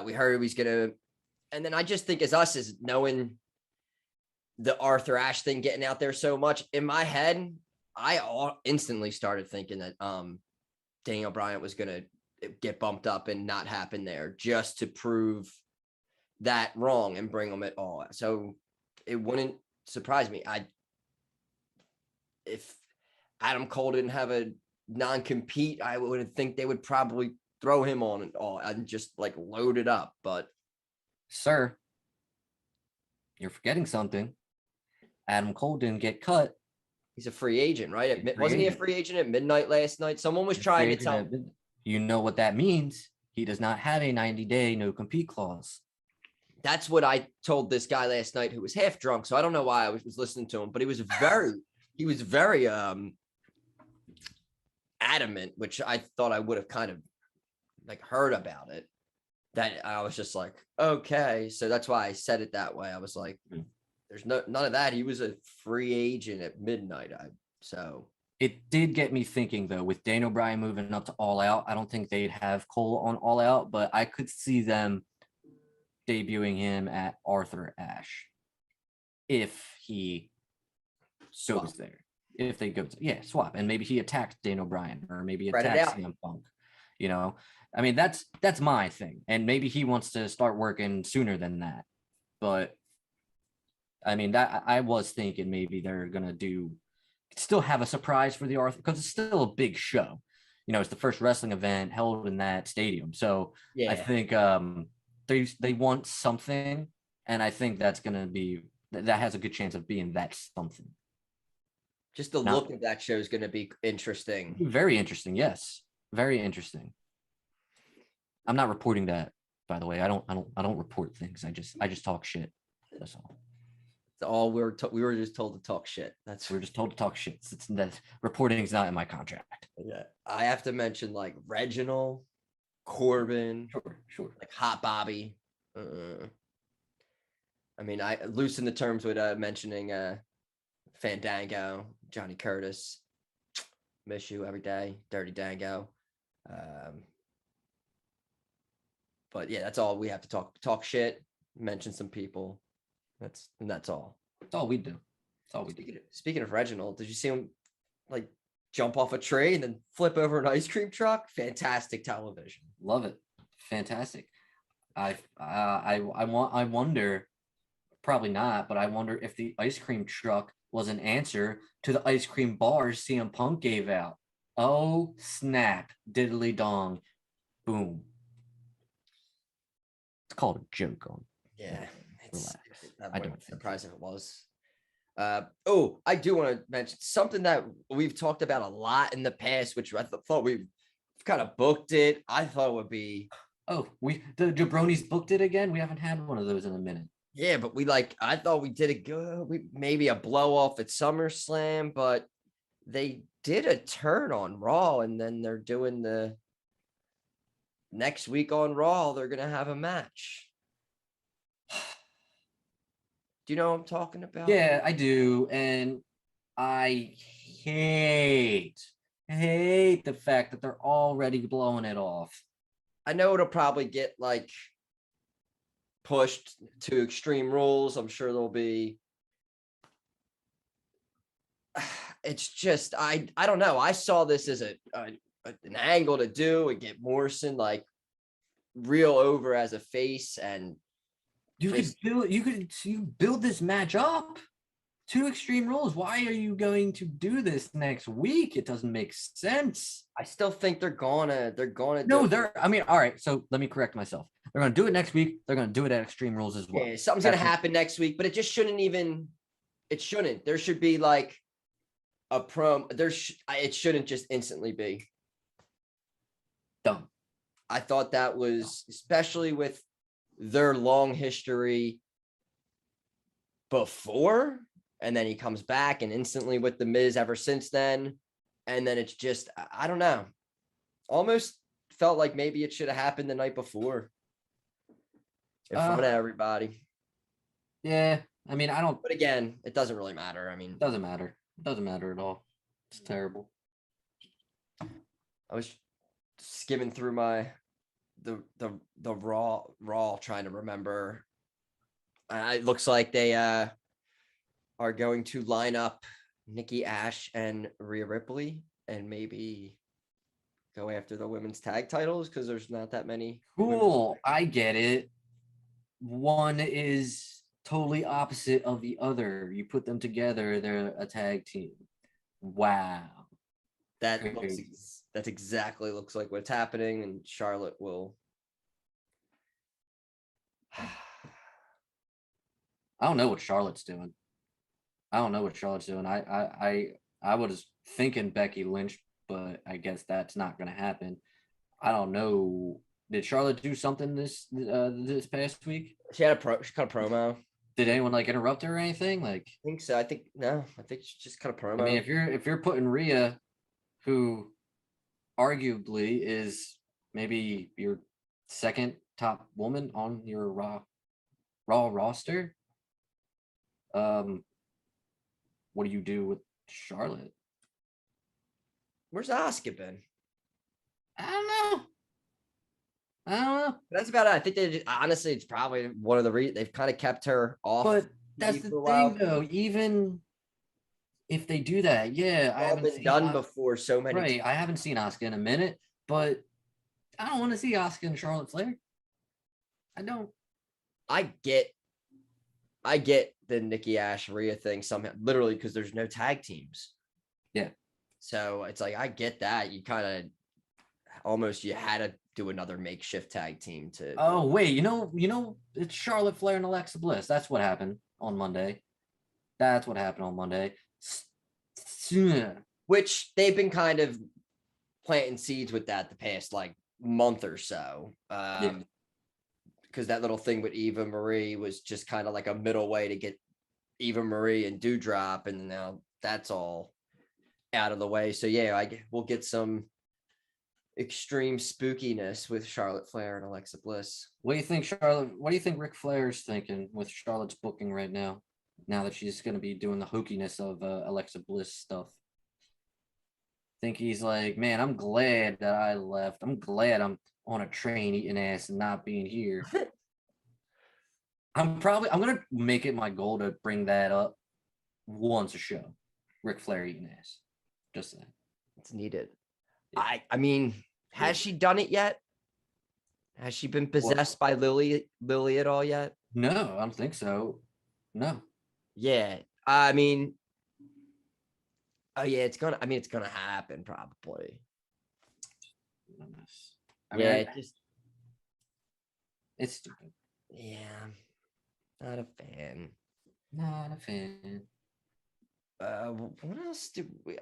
We heard he was gonna, and then I just think as knowing the Arthur Ashe thing getting out there so much, in my head, I instantly started thinking that Daniel Bryan was gonna get bumped up and not happen there, just to prove that wrong and bring him at all. So it wouldn't surprise me. If Adam Cole didn't have a non-compete, I would think they would probably throw him on and all and just like load it up. But
sir, you're forgetting something. Adam Cole didn't get cut.
He's a free agent, right? Wasn't he a free agent at midnight last night? Someone was trying to tell him.
You know what that means? He does not have a 90-day no compete clause.
That's what I told this guy last night, who was half drunk. So I don't know why I was listening to him, but he was very adamant, which I thought I would have kind of like heard about it, that I was just like, okay. So that's why I said it that way. I was like, There's none of that. He was a free agent at midnight. So
It did get me thinking, though, with Daniel Bryan moving up to All Out. I don't think they'd have Cole on All Out, but I could see them debuting him at Arthur Ashe if he goes there. If they go, swap, and maybe he attacks Daniel Bryan, or maybe attacks CM Punk. You know, I mean, that's my thing, and maybe he wants to start working sooner than that. But I mean, that I was thinking maybe they're gonna still have a surprise for the Arthur, because it's still a big show. You know, it's the first wrestling event held in that stadium. So I think they want something, and I think that's gonna be that has a good chance of being that something.
Just the look of that show is going to be interesting.
Very interesting, yes, very interesting. I'm not reporting that, by the way. I don't report things. I just talk shit. That's all.
It's all we were just told to talk shit.
We're just told to talk shit. That reporting is not in my contract.
Yeah, I have to mention like Reginald, Corbin,
sure,
like Hot Bobby. I mean, I loosened the terms with mentioning Fandango, Johnny Curtis. Miss you every day, Dirty Dango. But yeah, that's all we have to talk shit, mention some people. That's all.
That's all we do. That's all we do.
Speaking of Reginald, did you see him like jump off a tree and then flip over an ice cream truck? Fantastic television.
Love it. Fantastic. I wonder, probably not, but I wonder if the ice cream truck was an answer to the ice cream bars CM Punk gave out. Oh, snap. Diddly dong. Boom. It's called a joke on.
Yeah.
I don't
surprised if it was. I do want to mention something that we've talked about a lot in the past, which I thought we've kind of booked it. I thought it would be.
Oh, the jaBROnis booked it again? We haven't had one of those in a minute.
Yeah, but I thought we did a good, maybe a blow off at SummerSlam, but they did a turn on Raw, and then they're doing the next week on Raw. They're going to have a match. Do you know what I'm talking about?
Yeah, I do. And I hate the fact that they're already blowing it off.
I know it'll probably get like pushed to Extreme Rules. I'm sure there'll be. It's just I don't know. I saw this as an angle to do and get Morrison like real over as a face, and
you build this match up to Extreme Rules. Why are you going to do this next week? It doesn't make sense.
I still think they're gonna
I mean, all right, so let me correct myself. They're gonna do it next week. They're gonna do it at Extreme Rules as well.
Yeah, something's gonna happen next week, but it just shouldn't even. It shouldn't. There should be like a it shouldn't just instantly be
dumb.
I thought that was, especially with their long history before, and then he comes back and instantly with the Miz ever since then, and then it's just, I don't know, almost felt like maybe it should have happened the night before in front of everybody.
Yeah, I mean, I don't.
But again, it doesn't really matter. I mean,
it doesn't matter. It doesn't matter at all. It's terrible.
I was skimming through the raw trying to remember. It looks like they are going to line up Nikki Ash and Rhea Ripley and maybe go after the women's tag titles because there's not that many.
Cool. I get it. One is totally opposite of the other. You put them together, they're a tag team. Wow.
That exactly looks like what's happening, and Charlotte will.
I don't know what Charlotte's doing. I was thinking Becky Lynch, but I guess that's not going to happen. I don't know. Did Charlotte do something this past week?
She cut a promo.
Did anyone like interrupt her or anything? Like,
I think so. I think she just cut a promo.
I mean, if you're putting Rhea, who arguably is maybe your second top woman on your Raw roster, What do you do with Charlotte?
Where's Asuka been?
I don't know. I don't know.
That's about it. I think honestly, it's probably one of the reasons they've kind of kept her off.
But that's the thing, though. Even if they do that, yeah, I haven't
been
seen
done before so many
right. I haven't seen Asuka in a minute, but I don't want to see Asuka and Charlotte Flair. I don't.
I get the Nikki Ash Rhea thing somehow, literally, because there's no tag teams.
Yeah.
So it's like I get that. You kind of almost you had to do another makeshift tag team to.
Oh wait, it's Charlotte Flair and Alexa Bliss. That's what happened on Monday.
Which they've been kind of planting seeds with that the past like month or so. Because that little thing with Eva Marie was just kind of like a middle way to get Eva Marie and Doudrop, and now that's all out of the way. So yeah, we'll get some extreme spookiness with Charlotte Flair and Alexa Bliss.
What do you think, Charlotte? What do you think Ric Flair's thinking with Charlotte's booking right now? Now that she's going to be doing the hokiness of Alexa Bliss stuff. Think he's like, man, I'm glad that I left. I'm glad I'm on a train eating ass and not being here. I'm gonna make it my goal to bring that up once a show. Ric Flair eating ass. Just saying.
It's needed.
Yeah.
I mean, has she done it yet? Has she been possessed by Lily at all yet?
No, I don't think so. No.
Yeah. I mean, oh yeah, it's gonna happen probably.
It's stupid.
Yeah, not a fan.
Not a fan.
What else do we?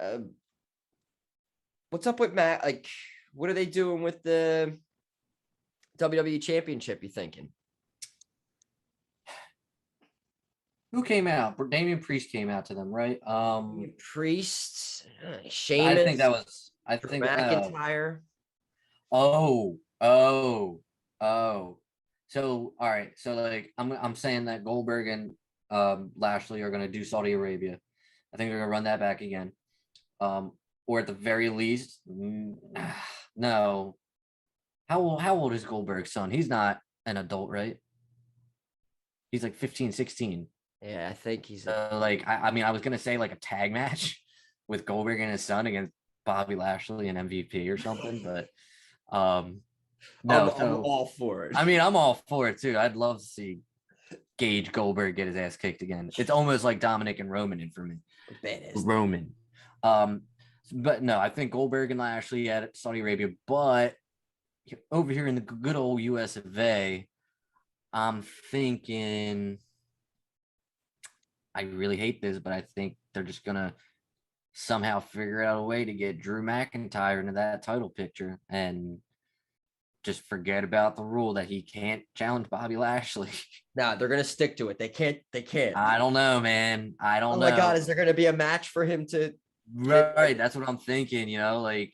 What's up with Matt? Like, what are they doing with the WWE Championship? You thinking?
Who came out? Damian Priest came out to them, right?
Priest, Sheamus.
I think
McIntyre.
Oh. So all right. So like I'm saying that Goldberg and Lashley are gonna do Saudi Arabia. I think they're gonna run that back again. Or at the very least, no. How old is Goldberg's son? He's not an adult, right? He's like 15, 16.
Yeah, I think he's
I mean, I was gonna say like a tag match with Goldberg and his son against Bobby Lashley and MVP or something, but no,
I'm all for it.
I mean, I'm all for it too. I'd love to see Gage Goldberg get his ass kicked again. It's almost like Dominic and Roman for me. Roman. But no, I think Goldberg and Lashley at Saudi Arabia, but over here in the good old US of A, I'm thinking, I really hate this, but I think they're just gonna somehow figure out a way to get Drew McIntyre into that title picture and just forget about the rule that he can't challenge Bobby Lashley.
No, they're gonna stick to it. They can't.
I don't know, man. I don't know.
Oh my God, is there gonna be a match for him to?
Right, that's what I'm thinking. Like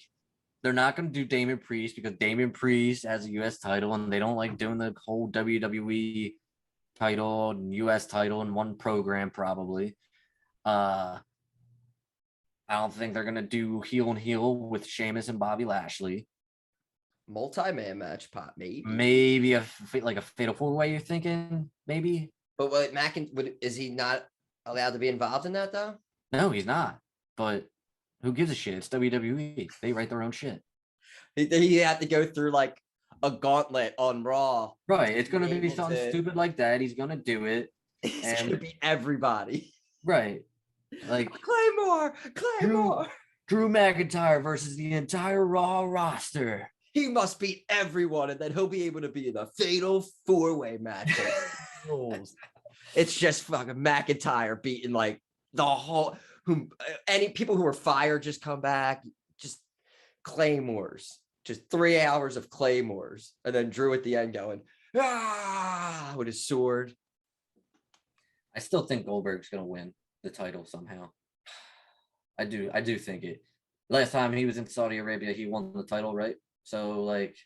they're not gonna do Damian Priest because Damian Priest has a US title and they don't like doing the whole WWE title and US title in one program probably. I don't think they're gonna do heel and heel with Sheamus and Bobby Lashley.
Multi-man match pot,
maybe a fatal four-way. You're thinking maybe,
but what is he not allowed to be involved in that though?
No, he's not. But who gives a shit? It's WWE. They write their own shit.
He had to go through like a gauntlet on Raw.
Right. It's gonna be something stupid like that. He's gonna do it.
He's gonna beat everybody.
Right. Like
Claymore.
Drew McIntyre versus the entire Raw roster.
He must beat everyone, and then he'll be able to be in a fatal four-way match. It's just fucking McIntyre beating like the whole any people who are fired just come back, just claymores, just 3 hours of claymores, and then Drew at the end going with his sword.
I still think Goldberg's gonna win the title somehow. I do think it. Last time he was in Saudi Arabia, he won the title, right? So like,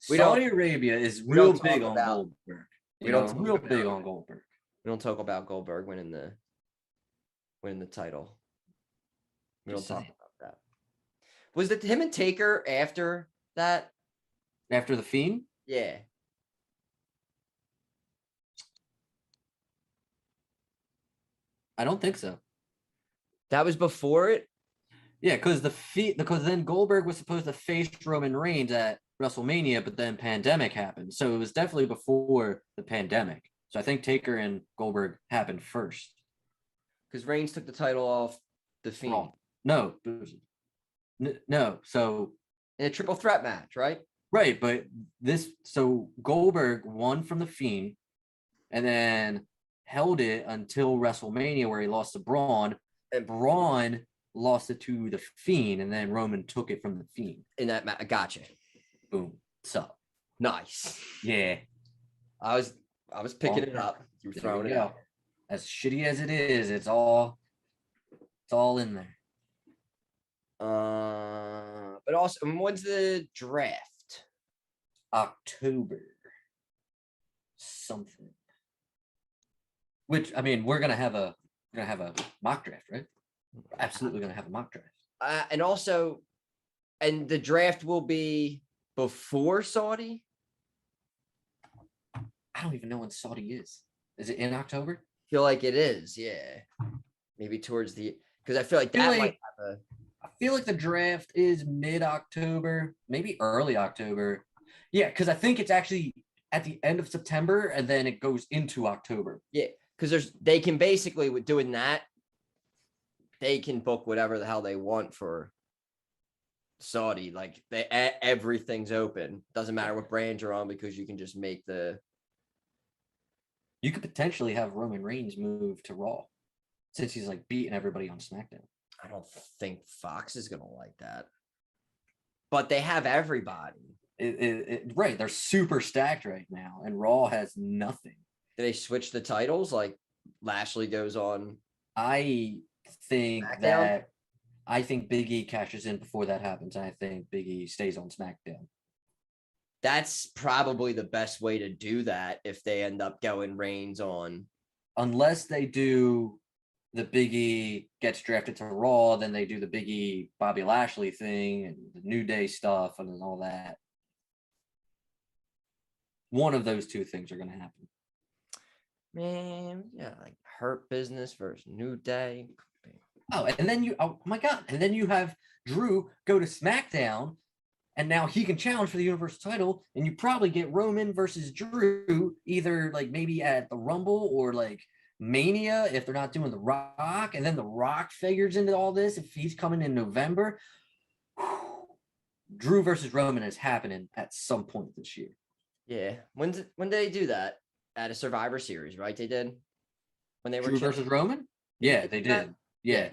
Saudi Arabia is real big on Goldberg. Real big on Goldberg.
We don't talk about Goldberg winning the title. We don't
Just
talk
saying.
about that. Was it him and Taker after that?
After the Fiend?
Yeah.
I don't think so.
That was before it?
Yeah, because because then Goldberg was supposed to face Roman Reigns at WrestleMania, but then pandemic happened. So it was definitely before the pandemic. So I think Taker and Goldberg happened first.
Because Reigns took the title off the Fiend.
Wrong. No. No. So
In a triple threat match, right?
right, but so Goldberg won from the Fiend and then held it until WrestleMania where he lost to Braun, and Braun lost it to the Fiend, and then Roman took it from the Fiend.
In that match. Gotcha.
Boom. So
Nice.
yeah.
I was picking it up. You were
There
throwing
we
it
go.
out.
As shitty as it is, it's all in there.
But also, when's the draft?
October something. Which I mean, we're gonna have a mock draft, right? We're absolutely gonna have a mock draft.
And the draft will be before Saudi.
I don't even know when Saudi is. Is it in October?
Feel like it is, yeah. Maybe towards the because I feel like that might have a.
I feel like the draft is mid-October, maybe early October. Yeah, because I think it's actually at the end of September and then it goes into October.
Yeah, because they can basically with doing that, they can book whatever the hell they want for Saudi. Like everything's open. Doesn't matter what brand you're on because you can just make the.
You could potentially have Roman Reigns move to Raw since he's like beating everybody on SmackDown.
I don't think Fox is gonna like that, but they have everybody.
Right, they're super stacked right now, and Raw has nothing.
Do they switch the titles? Like Lashley goes on.
I think
SmackDown?
Big E cashes in before that happens, and I think Big E stays on SmackDown.
That's probably the best way to do that if they end up going Reigns on.
Unless they do the Big E gets drafted to Raw, then they do the Big E Bobby Lashley thing and the New Day stuff and all that. One of those two things are going to happen.
Man, yeah, like Hurt Business versus New Day.
Oh, and then oh my God. And then you have Drew go to SmackDown, and now he can challenge for the Universal title, and you probably get Roman versus Drew either like maybe at the Rumble or like Mania if they're not doing The Rock, and then The Rock figures into all this if he's coming in November. Drew versus Roman is happening at some point this year.
Yeah. When did they do that? At a Survivor Series, right? They did when they were
Drew versus Roman? Yeah, they did. Yeah.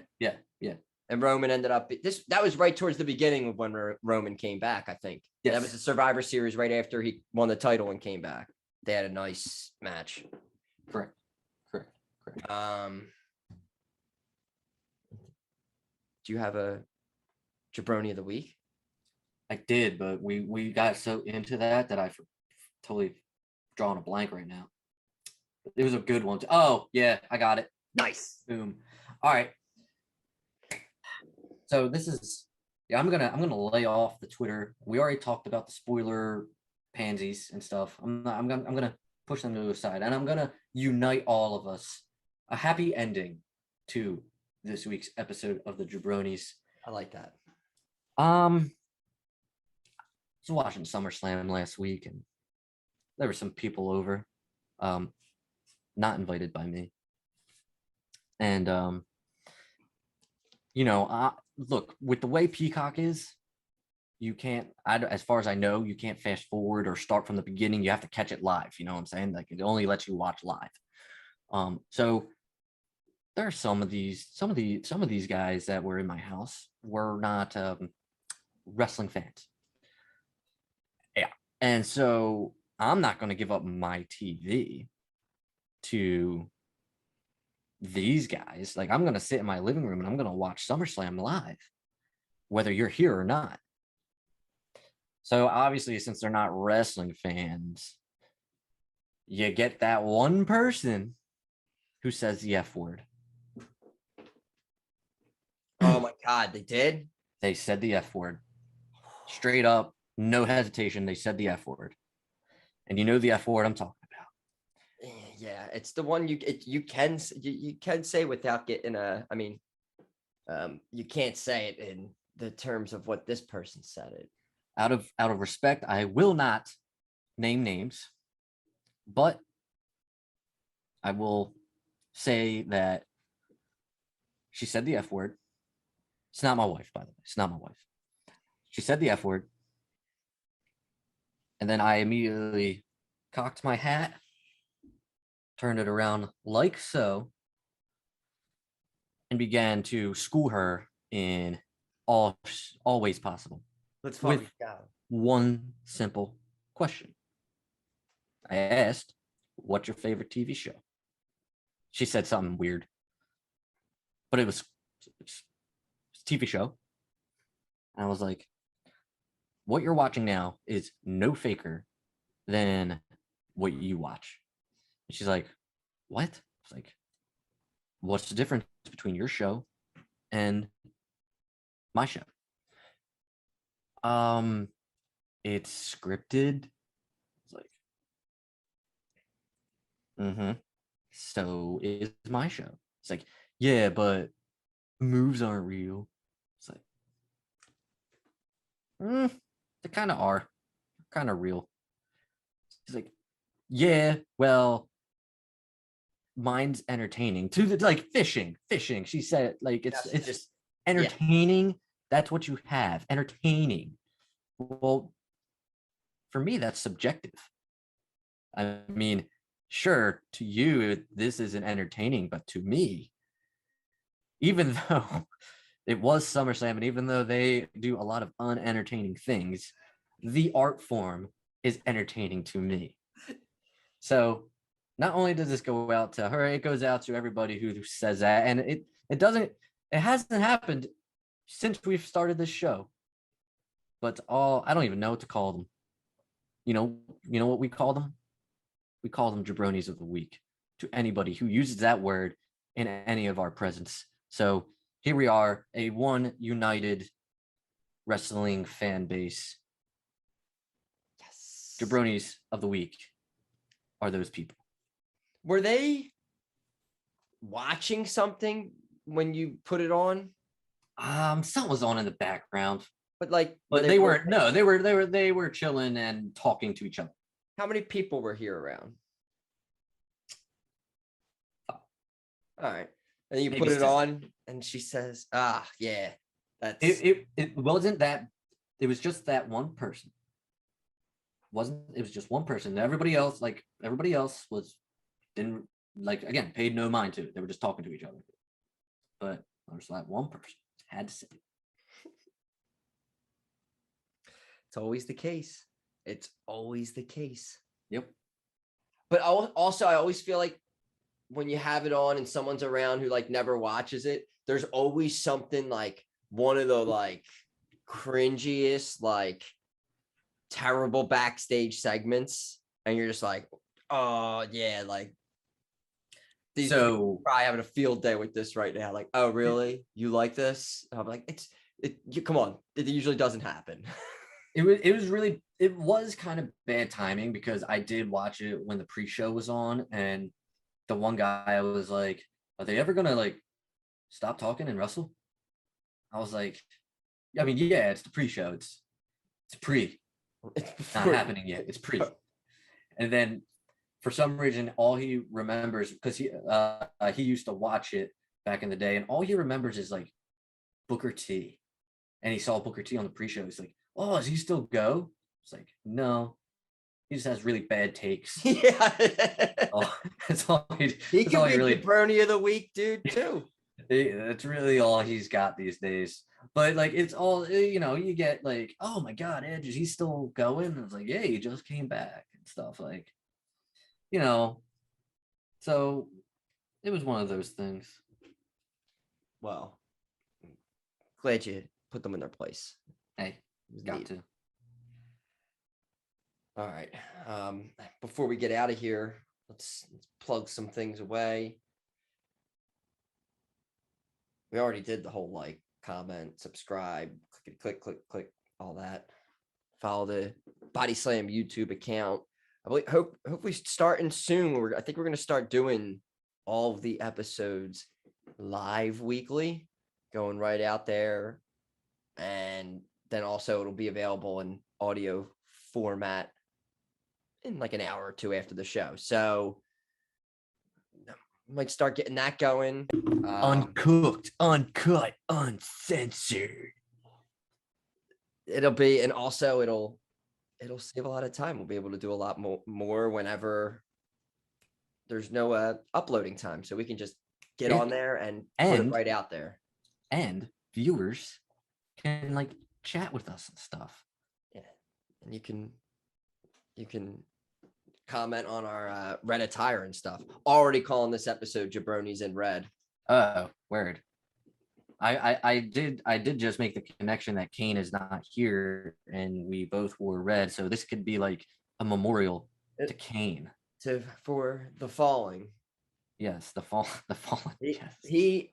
And Roman ended up that was right towards the beginning of when Roman came back, I think.
Yes.
That was the Survivor Series right after he won the title and came back. They had a nice match.
Correct.
Do you have a jabroni of the week?
I did, but we got so into that I totally drawing a blank right now. It was a good one. Oh yeah, I got it.
Nice.
Boom. All right. So this is I'm gonna lay off the Twitter. We already talked about the spoiler pansies and stuff. I'm gonna push them to the side, and I'm gonna unite all of us. A happy ending to this week's episode of the jaBROnis.
I like that.
I was watching SummerSlam last week, and there were some people over, not invited by me. And look, with the way Peacock is, you can't, as far as I know, you can't fast forward or start from the beginning. You have to catch it live. You know what I'm saying? Like it only lets you watch live. So there are some of these guys that were in my house were not wrestling fans. Yeah. And so I'm not going to give up my TV to these guys. Like I'm going to sit in my living room and I'm going to watch SummerSlam live, whether you're here or not. So obviously, since they're not wrestling fans, you get that one person who says the F word.
Oh my God, they did?
They said the F word. Straight up, no hesitation. They said the F word. And you know the F word I'm talking about.
Yeah, it's the one you can say without getting I mean, you can't say it in the terms of what this person said it.
Out of respect, I will not name names, but I will say that she said the F word. It's not my wife, by the way. It's not my wife. She said the F word. And then I immediately cocked my hat, turned it around like so, and began to school her in all ways possible.
Let's
with
fucking go.
one simple question. I asked, "What's your favorite TV show?" She said something weird, but it's a TV show. And I was like, "What you're watching now is no faker than what you watch." And she's like, "What?" I was like, "What's the difference between your show and my show?" It's scripted. It's like, so is my show. It's like, yeah, but moves aren't real. It's like, they kind of are, kind of real. It's like, yeah, well, mine's entertaining to the like fishing. She said, like, it's just entertaining. Yeah. That's what you have, entertaining. Well, for me, that's subjective. I mean, sure, to you, this isn't entertaining, but to me, even though it was SummerSlam, and even though they do a lot of unentertaining things, the art form is entertaining to me. So not only does this go out to her, it goes out to everybody who says that. And it hasn't happened since we've started this show. But I don't even know what to call them. You know what we call them? We call them jabronis of the week to anybody who uses that word in any of our presence. So here we are, a one united wrestling fan base.
Yes.
Jabronis of the week are those people.
Were they watching something when you put it on?
Something was on in the background.
But
they weren't. No, they were chilling and talking to each other.
How many people were here around?
Oh.
All right. And you put it on, and she says, yeah, that's
it wasn't that. It was just that one person. It was just one person. Everybody else didn't, like, again, paid no mind to it. They were just talking to each other. But there was that one person had to say it.
It's always the case. It's always the case.
Yep.
But also, I always feel like when you have it on and someone's around who like never watches it, there's always something like one of the like cringiest, like terrible backstage segments. And you're just like, oh yeah, like these people probably having a field day with this right now. Like, oh really? You like this? I'm like, come on. It usually doesn't happen.
It was kind of bad timing because I did watch it when the pre-show was on, and the one guy was like, are they ever gonna like stop talking and wrestle? I was like, I mean, yeah, it's the pre-show. It's pre. It's not happening yet. It's pre. And then for some reason, all he remembers, because he used to watch it back in the day, and all he remembers is like Booker T. And he saw Booker T on the pre-show. He's like, oh, does he still go? It's like, no. He just has really bad takes.
Yeah.
That's all
he can be really... jabroni of the week, dude, too.
That's really all he's got these days. But like, it's all, you get like, oh my God, Edge, is he still going? And it's like, yeah, he just came back and stuff, like, so it was one of those things.
Well, glad you put them in their place.
Hey, got to.
All right. Before we get out of here, let's plug some things away. we already did the whole like, comment, subscribe, click, all that. Follow the Body Slam YouTube account. Hopefully starting soon. I think we're gonna start doing all of the episodes live weekly, going right out there, and then also it'll be available in audio format in like an hour or two after the show. So might start getting that going.
Uncooked, uncut, uncensored.
It'll save a lot of time. We'll be able to do a lot more whenever there's no uploading time. So we can just get on there and put it right out there. And
viewers can like chat with us and stuff.
Yeah. And you can comment on our red attire and stuff. Already calling this episode Jabronis in Red.
Oh, word. I did just make the connection that Kane is not here and we both wore red. So this could be like a memorial to Kane.
For the falling.
Yes, the fallen. Yes.
It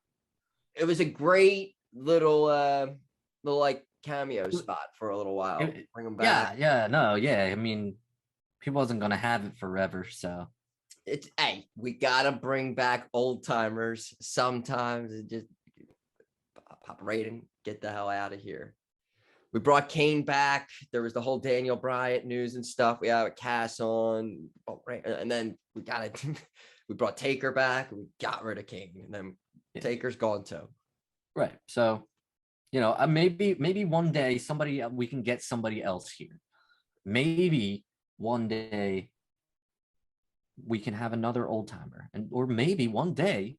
was a great little like cameo spot for a little while. Bring him back.
Yeah. I mean, people wasn't gonna have it forever, so
we gotta bring back old timers sometimes. It just pop rating, get the hell out of here. We brought Kane back. There was the whole Daniel Bryant news and stuff. We had Cass on, and then we brought Taker back. And we got rid of Kane, and then Taker's gone too.
Right. So, maybe one day we can get somebody else here. Maybe one day we can have another old timer, or maybe one day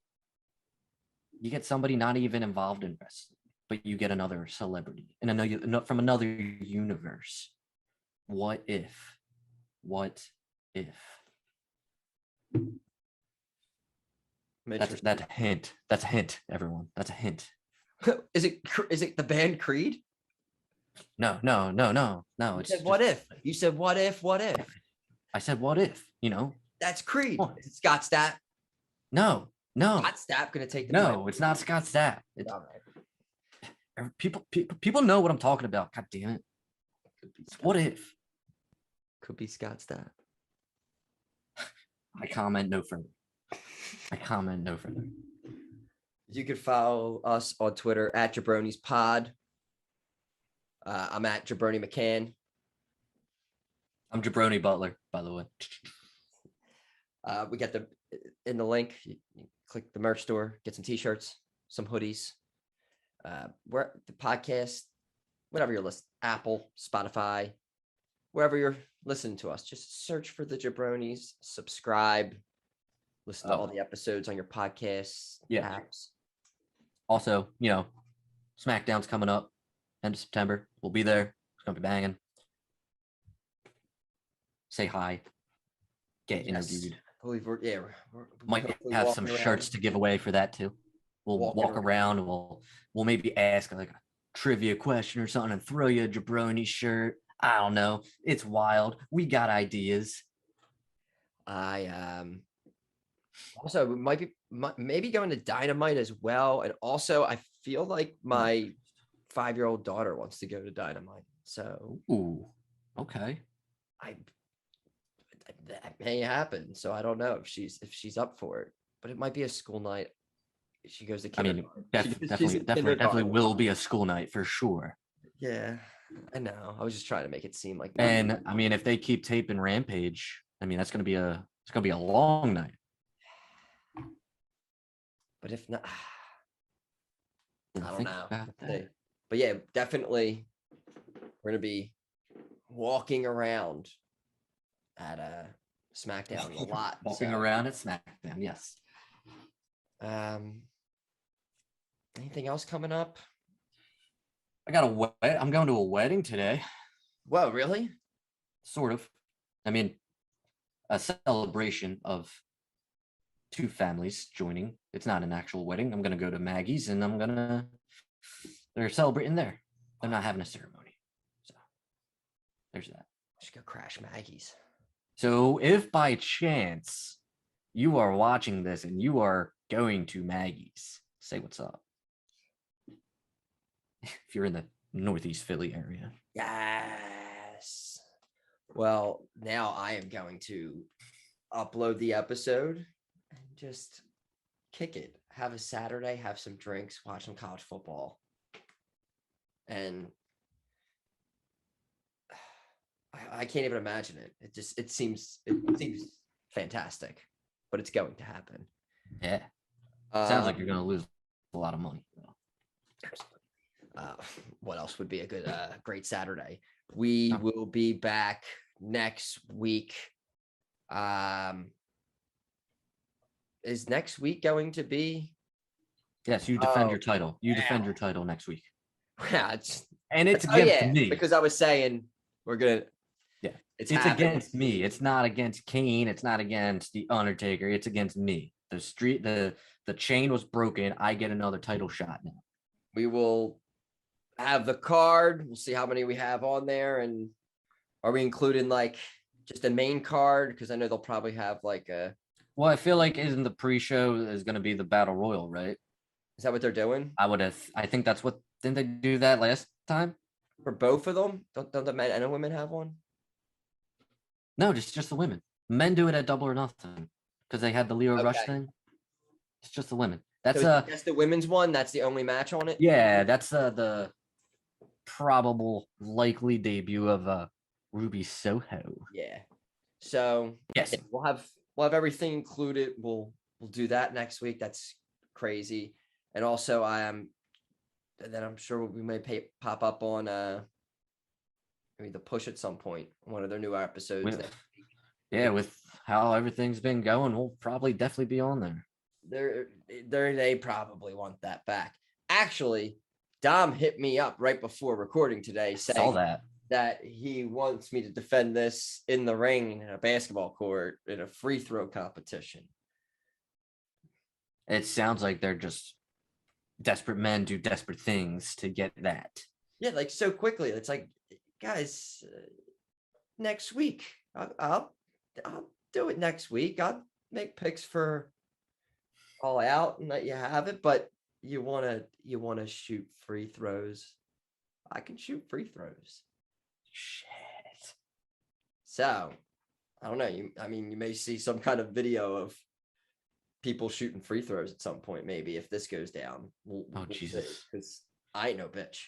you get somebody not even involved in wrestling, but you get another celebrity from another universe. What if? That's a hint. That's a hint, everyone. That's a hint.
Is it the band Creed?
No.
You said what if? You said what if?
I said what if?
That's Creed. Is it Scott Stapp?
No.
Scott Stapp gonna take the
No, it's not Scott Stapp. It's all right. People know what I'm talking about. God damn it. What if?
Could be Scott Stapp.
I comment no further.
You could follow us on Twitter at jaBROnis Pod. I'm at jaBROni McCann.
I'm jaBROni Butler, by the way.
We got in the link. You click the merch store, get some t-shirts, some hoodies. Where the podcast, whatever you're listening, Apple, Spotify, wherever you're listening to us, just search for the jaBROnis, subscribe, listen to all the episodes on your podcast apps.
Also, SmackDown's coming up end of September. We'll be there. It's gonna be banging. Say hi. Get interviewed.
I believe we
might have some shirts to give away for that too. We'll walk around. We'll maybe ask like a trivia question or something and throw you a jaBROni shirt. I don't know. It's wild. We got ideas.
Also maybe going to Dynamite as well. And also I feel like my 5-year-old daughter wants to go to Dynamite. So
okay.
That may happen. So I don't know if she's up for it, but it might be a school night. She goes to kindergarten.
Definitely will be a school night for sure.
Yeah, I know. I was just trying to make it seem like.
And I mean, if they keep taping Rampage, I mean, it's gonna be a long night.
But if not, I don't know. But yeah, definitely, we're gonna be walking around at SmackDown a lot.
Walking around at SmackDown, yes.
Anything else coming up?
I'm going to a wedding today.
Whoa, really?
Sort of. I mean, a celebration of two families joining. It's not an actual wedding. I'm going to go to Maggie's and they're celebrating there. They're not having a ceremony. So there's that.
I should go crash Maggie's.
So if by chance you are watching this and you are going to Maggie's, say what's up. if you're in the Northeast Philly area.
Yes. Well, now I am going to upload the episode and just kick it. Have a Saturday, have some drinks, watch some college football. And I can't even imagine it. It seems fantastic, but it's going to happen.
Yeah. Sounds like you're going to lose a lot of money.
What else would be a good, great Saturday? We will be back next week. Is next week going to be?
Yes, you defend your title. You defend your title next week.
Yeah,
it's against me.
Because I was saying we're gonna.
Yeah, it's against me. It's not against Kane. It's not against the Undertaker. It's against me. The chain was broken. I get another title shot now.
We will have the card. We'll see how many we have on there, and are we including like just a main card? Because I know they'll probably have like a.
Well, I feel like isn't the pre-show is going to be the Battle Royal, right?
Is that what they're doing?
I think that's what. Didn't they do that last time?
For both of them? Don't the men and the women have one?
No, just the women. Men do it at Double or Nothing because they had the Leo Rush thing. It's just the women. That's
the women's one. That's the only match on it.
Yeah, that's the probable likely debut of Ruby Soho.
Yeah. So
yes,
we'll have everything included. We'll do that next week. That's crazy. And also then I'm sure we may pop up on maybe the Push at some point, one of their new episodes.
With how everything's been going, we'll probably definitely be on there.
They probably want that back. Actually, Dom hit me up right before recording today saying that he wants me to defend this in the ring in a basketball court in a free throw competition.
It sounds like they're just desperate men do desperate things to get that.
Yeah, like so quickly. It's like, guys, next week. I'll do it next week. I'll make picks for All Out and let you have it. But you wanna shoot free throws. I can shoot free throws.
Shit.
So I don't know. You may see some kind of video of people shooting free throws at some point, maybe if this goes down. We'll Jesus. Because I ain't no bitch.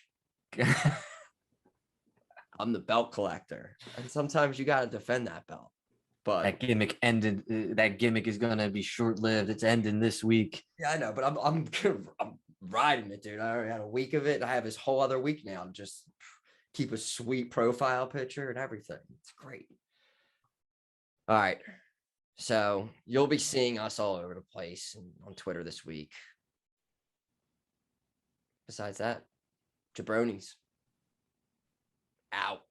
I'm the belt collector. And sometimes you gotta defend that belt. But
that gimmick ended. That gimmick is gonna be short-lived. It's ending this week.
Yeah, I know, but I'm riding it, dude. I already had a week of it. I have this whole other week now to just keep a sweet profile picture and everything. It's great. All right. So you'll be seeing us all over the place and on Twitter this week. Besides that, jaBROnis. Out.